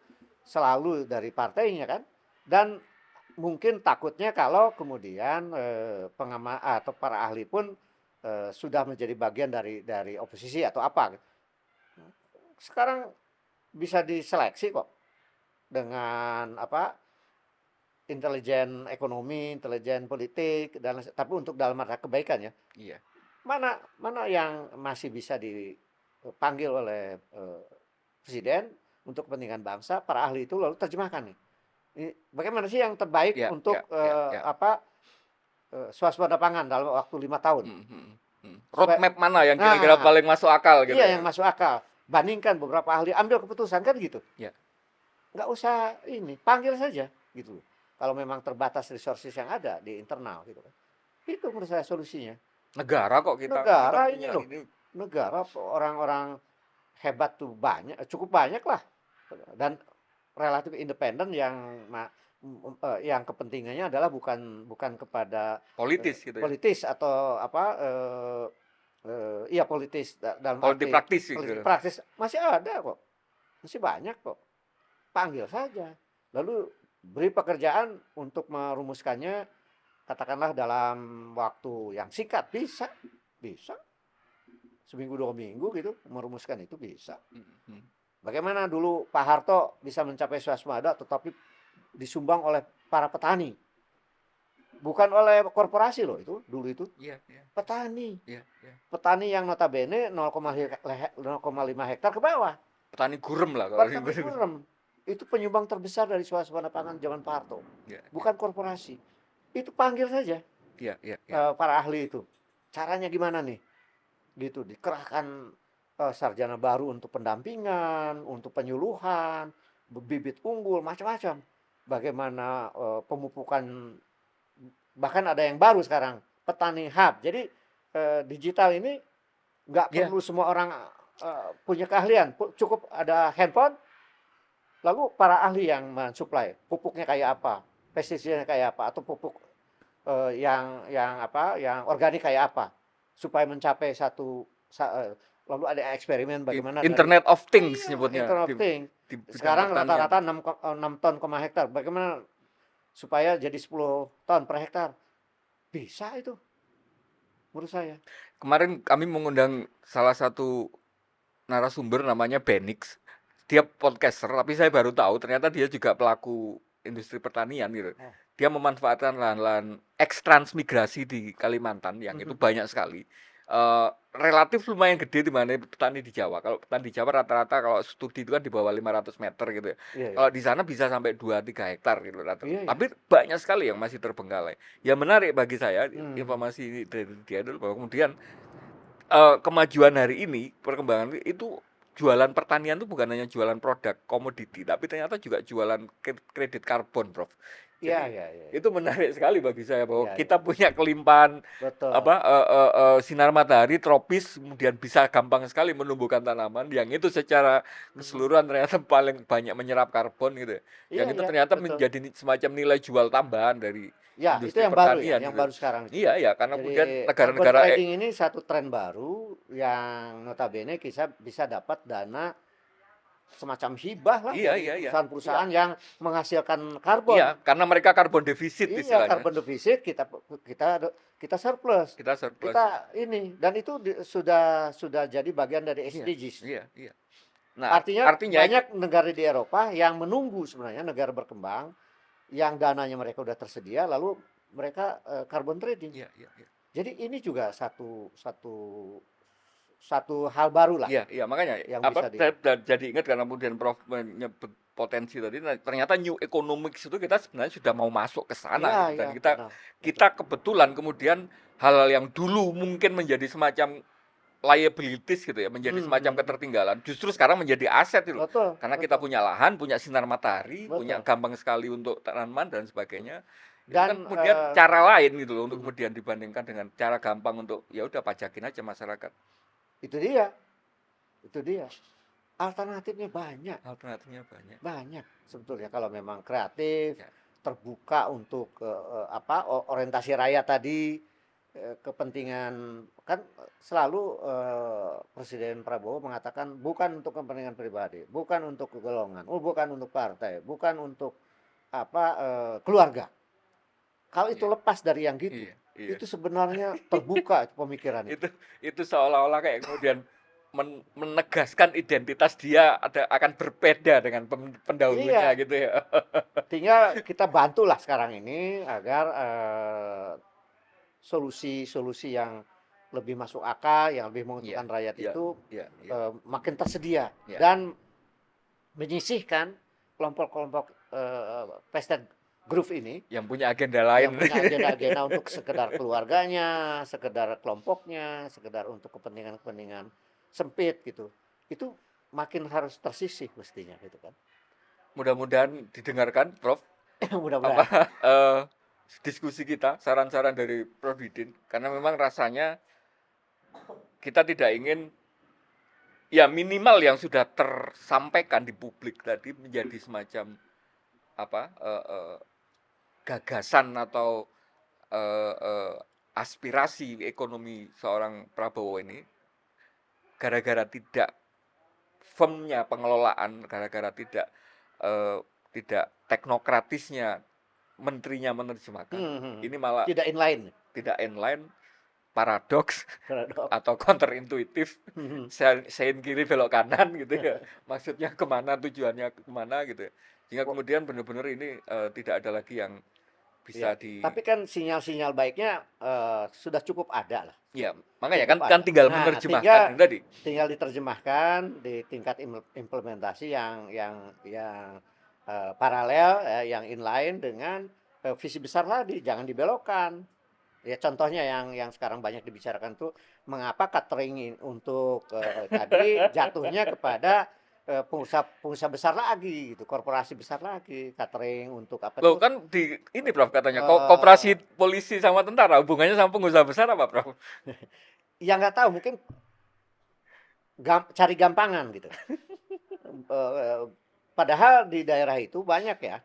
selalu dari partainya kan. Dan mungkin takutnya kalau kemudian pengamat atau para ahli pun sudah menjadi bagian dari oposisi atau apa. Sekarang bisa diseleksi kok dengan apa, intelijen ekonomi, intelijen politik, dan tapi untuk dalam rangka kebaikan ya. Iya. Mana mana yang masih bisa dipanggil oleh presiden untuk kepentingan bangsa, para ahli itu lalu terjemahkan nih. Ini bagaimana sih yang terbaik Ya, ya, untuk ya, ya. swasembada pangan dalam waktu 5 tahun? Hmm, hmm, hmm. Supaya, Roadmap mana yang kira-kira nah, paling masuk akal gitu iya ya? yang masuk akal. Bandingkan beberapa ahli, ambil keputusan kan gitu. Ya. Nggak usah ini, panggil saja gitu. Kalau memang terbatas resources yang ada di internal gitu kan. Itu menurut saya solusinya. Negara kok kita Negara ini punya loh, ini. negara orang-orang hebat tuh banyak, cukup banyak lah, dan relatif independen yang kepentingannya adalah bukan kepada Politis gitu ya. politis atau apa iya politis dalam Politik arti praktis politik gitu. praktis masih ada kok, masih banyak kok. Panggil saja, lalu beri pekerjaan untuk merumuskannya, katakanlah dalam waktu yang singkat, bisa bisa seminggu 2 minggu gitu merumuskan itu bisa. Hmm. Bagaimana dulu Pak Harto bisa mencapai swasembada tetapi disumbang oleh para petani, bukan oleh korporasi loh, itu dulu itu Iya, iya, petani, iya, iya. petani yang notabene 0,5 hektar ke bawah, Petani gurem lah kalau petani ini. gurem. Itu penyumbang terbesar dari swasembada pangan zaman Pak Harto, Iya, iya, bukan korporasi. Itu panggil saja iya, iya, iya. para ahli itu. Caranya gimana nih? Gitu, dikerahkan sarjana baru untuk pendampingan, untuk penyuluhan, bibit unggul, macam-macam. Bagaimana pemupukan, bahkan ada yang baru sekarang, petani hub. Jadi digital ini nggak Iya, perlu semua orang punya keahlian, cukup ada handphone, lalu para ahli yang mensuplai pupuknya kayak apa, pestisidnya kayak apa, atau pupuk yang organik kayak apa, supaya mencapai lalu ada eksperimen bagaimana dari Internet of Things iya nyebutnya Internet of di, Things. di bidang Sekarang pertanian. rata-rata 6 ton hektar, bagaimana supaya jadi 10 ton per hektar, bisa itu menurut saya. Kemarin kami mengundang salah satu narasumber namanya Benix. Dia podcaster, tapi saya baru tahu ternyata dia juga pelaku industri pertanian gitu. Dia memanfaatkan lahan-lahan eks-transmigrasi di Kalimantan yang itu banyak sekali. Relatif lumayan gede dibanding petani di Jawa. Kalau petani di Jawa rata-rata kalau studi itu kan di bawah 500 meter gitu ya. Iya, iya. Kalau di sana bisa sampai 2-3 hektar gitu rata. Iya, iya. Tapi banyak sekali yang masih terbengkalai. Yang menarik bagi saya informasi ini dari dia dulu bahwa kemudian kemajuan hari ini, perkembangan itu jualan pertanian itu bukan hanya jualan produk komoditi, tapi ternyata juga jualan kredit karbon, Prof. Iya, Jadi iya, iya. itu menarik sekali bagi saya bahwa Iya, kita iya. punya kelimpahan Betul. apa sinar matahari tropis, kemudian bisa gampang sekali menumbuhkan tanaman yang itu secara keseluruhan ternyata paling banyak menyerap karbon gitu ya. Iya, Yang itu iya, ternyata betul. menjadi semacam nilai jual tambahan dari Ya, itu industri yang baru ya, pertanian yang gitu. baru sekarang itu. Iya, ya, karena kemudian Jadi carbon negara-negara trading ini satu tren baru yang notabene kita bisa dapat dana semacam hibah lah iya, dari iya, iya, iya, perusahaan-perusahaan yang menghasilkan karbon. iya, karena mereka karbon defisit Iya, istilahnya. carbon defisit, kita surplus. Kita surplus. Kita ini, dan itu sudah jadi bagian dari Iya, SDGs. iya, iya. Nah, Artinya artinya banyak negara di Eropa yang menunggu, sebenarnya negara berkembang yang dananya mereka udah tersedia, lalu mereka carbon trading. iya, iya, iya. Jadi ini juga satu hal baru lah Iya, iya, makanya yang apa bisa saya jadi ingat karena kemudian Prof menyebut potensi tadi, nah, ternyata new economics itu kita sebenarnya sudah mau masuk ke sana Iya, gitu. iya, Dan benar. kita kebetulan kemudian hal-hal yang dulu mungkin menjadi semacam liabilities gitu ya, menjadi semacam ketertinggalan, justru sekarang menjadi aset gitu. Betul, Karena kita betul, punya lahan, punya sinar matahari, punya betul. gampang sekali untuk tanaman dan sebagainya. Itu kan Dan kemudian cara lain gitu loh untuk kemudian dibandingkan dengan cara gampang untuk ya udah pajakin aja masyarakat. itu dia, itu dia. Alternatifnya banyak, Alternatifnya banyak. banyak sebetulnya kalau memang kreatif, Ya. terbuka untuk orientasi rakyat tadi, kepentingan kan selalu Presiden Prabowo mengatakan bukan untuk kepentingan pribadi, bukan untuk golongan, bukan untuk partai, bukan untuk keluarga. Kalau itu Iya, lepas dari yang gitu, iya, iya. itu sebenarnya terbuka pemikiran itu. Itu seolah-olah kayak kemudian menegaskan identitas dia akan berbeda dengan pendahulunya Iya, gitu ya. tinggal kita bantulah sekarang ini agar solusi-solusi yang lebih masuk akal, yang lebih Iya, menguntungkan rakyat iya, itu iya, iya, makin tersedia iya. dan menyisihkan kelompok-kelompok vested group ini Yang punya agenda yang lain. punya agenda-agenda untuk sekedar keluarganya, sekedar kelompoknya, sekedar untuk kepentingan-kepentingan sempit gitu. Itu makin harus tersisih mestinya gitu kan. Mudah-mudahan didengarkan, Prof. Apa Mudah-mudahan. diskusi kita, saran-saran dari Prof Didin, karena memang rasanya kita tidak ingin, ya minimal yang sudah tersampaikan di publik tadi menjadi semacam apa gagasan atau aspirasi ekonomi seorang Prabowo ini, gara-gara tidak firmnya pengelolaan, gara-gara tidak teknokratisnya menterinya menerjemahkan, ini malah Tidak inline. tidak inline, paradoks Paradoks. atau counterintuitif, sein kiri belok kanan gitu ya, maksudnya kemana, tujuannya kemana gitu ya. Sehingga kemudian benar-benar ini tidak ada lagi yang bisa Ya, tapi kan sinyal-sinyal baiknya sudah cukup ada lah. ya, makanya Cukup kan ada. tinggal Nah, menerjemahkan tadi. tinggal diterjemahkan di tingkat implementasi yang paralel, yang inline dengan visi besar tadi, jangan dibelokkan. Ya contohnya yang sekarang banyak dibicarakan tuh mengapa catering untuk tadi jatuhnya kepada pengusaha besar lagi gitu, korporasi besar lagi, catering untuk apa Loh tuh? kan ini Prof katanya eh koperasi polisi sama tentara hubungannya sama pengusaha besar apa Prof? ya nggak tahu mungkin cari gampangan gitu. Eh, Padahal di daerah itu banyak ya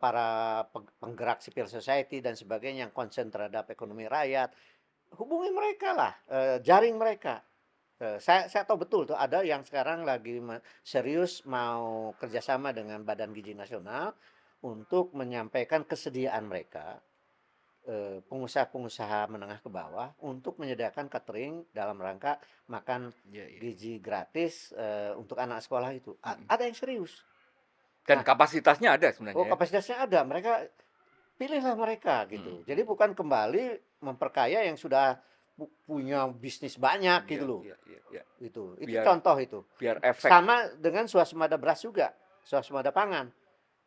para penggerak civil society dan sebagainya yang concern terhadap ekonomi rakyat. Hubungi mereka lah, jaring mereka. Saya tahu betul tuh ada yang sekarang lagi serius mau kerjasama dengan Badan Gizi Nasional untuk menyampaikan kesediaan mereka, pengusaha-pengusaha menengah ke bawah untuk menyediakan catering dalam rangka makan Iya, iya. gizi gratis untuk anak sekolah itu. Mm-mm. Ada yang serius. Dan Nah, kapasitasnya ada sebenarnya ya. kapasitasnya ada. Mereka pilihlah mereka gitu. Jadi bukan kembali memperkaya yang sudah punya bisnis banyak gitu Iya, loh. iya, iya, iya. Itu Biar contoh itu. biar efek. Sama dengan swasembada beras juga, swasembada pangan.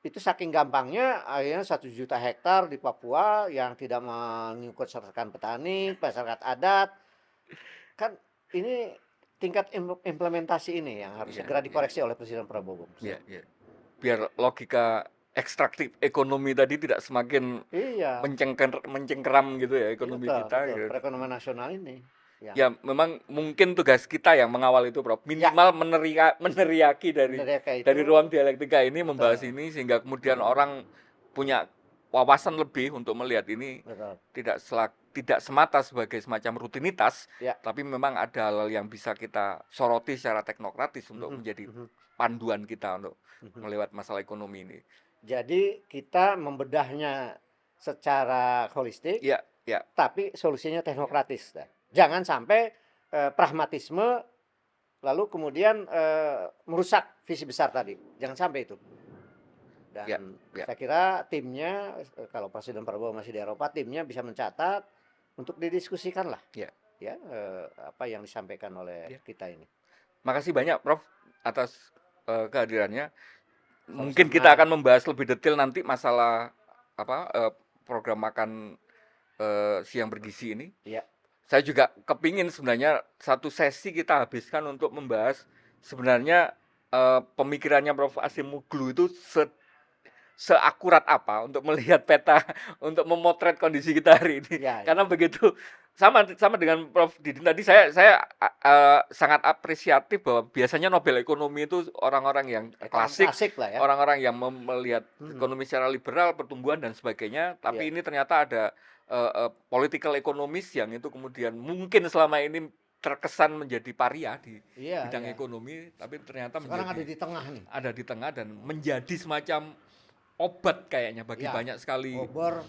Itu saking gampangnya akhirnya 1 juta hektar di Papua yang tidak mengikut sertakan petani, masyarakat adat. Kan ini tingkat implementasi ini yang harus Iya, segera iya, dikoreksi oleh Presiden Prabowo. iya, iya. Biar logika ekstraktif ekonomi tadi tidak semakin Iya, mencengkeram gitu ya iya ekonomi betul, kita betul. gitu. Perekonomian nasional ini. Ya memang mungkin tugas kita yang mengawal itu Prof. Ya, Minimal meneriaki dari mereka itu ruang dialektika ini, membahas betul, ini sehingga kemudian orang punya wawasan lebih untuk melihat ini betul. tidak semata sebagai semacam rutinitas, Ya. tapi memang ada hal yang bisa kita soroti secara teknokratis untuk menjadi panduan kita untuk melewat masalah ekonomi ini. Jadi kita membedahnya secara holistik, Iya, iya. tapi solusinya teknokratis. Jangan sampai pragmatisme lalu kemudian merusak visi besar tadi. Jangan sampai itu. Dan Ya, ya. saya kira timnya, kalau Presiden Prabowo masih di Eropa, timnya bisa mencatat untuk didiskusikan lah. Ya. Ya, apa yang disampaikan oleh kita ini. Makasih banyak Prof atas kehadirannya. Sama-sama. Mungkin kita akan membahas lebih detail nanti masalah program makan siang bergizi ini. Ya. Saya juga kepingin sebenarnya satu sesi kita habiskan untuk membahas sebenarnya pemikirannya Prof Acemoglu itu seakurat apa untuk melihat peta, untuk memotret kondisi kita hari ini. Ya, Karena begitu sama dengan Prof. Didin tadi saya sangat apresiatif bahwa biasanya Nobel ekonomi itu orang-orang yang Ekonom klasik, klasik lah ya. orang-orang yang melihat Mhm. ekonomi secara liberal, pertumbuhan dan sebagainya. Tapi Iya. ini ternyata ada political economist yang itu kemudian mungkin selama ini terkesan menjadi paria di Iya, bidang iya. ekonomi, tapi ternyata Sekarang ada menjadi di tengah nih. ada di tengah dan menjadi semacam obat kayaknya bagi Iya. banyak sekali Obor.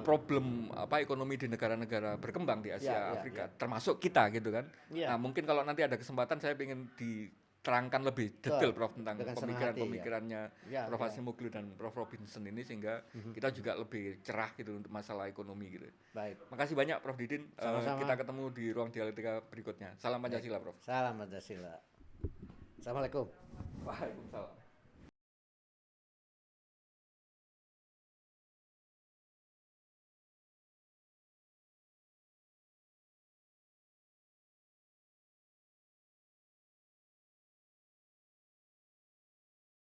problem ekonomi di negara-negara berkembang di Asia, Iya, Afrika, iya. termasuk kita gitu kan. Iya. Nah, mungkin kalau nanti ada kesempatan saya ingin diterangkan lebih detail Betul. Prof tentang Dengan senang hati ya. pemikiran-pemikirannya Iya, Prof iya. Hasimoglu dan Prof Robinson ini sehingga kita juga lebih cerah gitu untuk masalah ekonomi gitu. Baik. Makasih banyak Prof Didin. Sama-sama. Kita ketemu di ruang dialektika berikutnya. Salam Pancasila, Prof. Salam Pancasila. Assalamualaikum. Waalaikumsalam.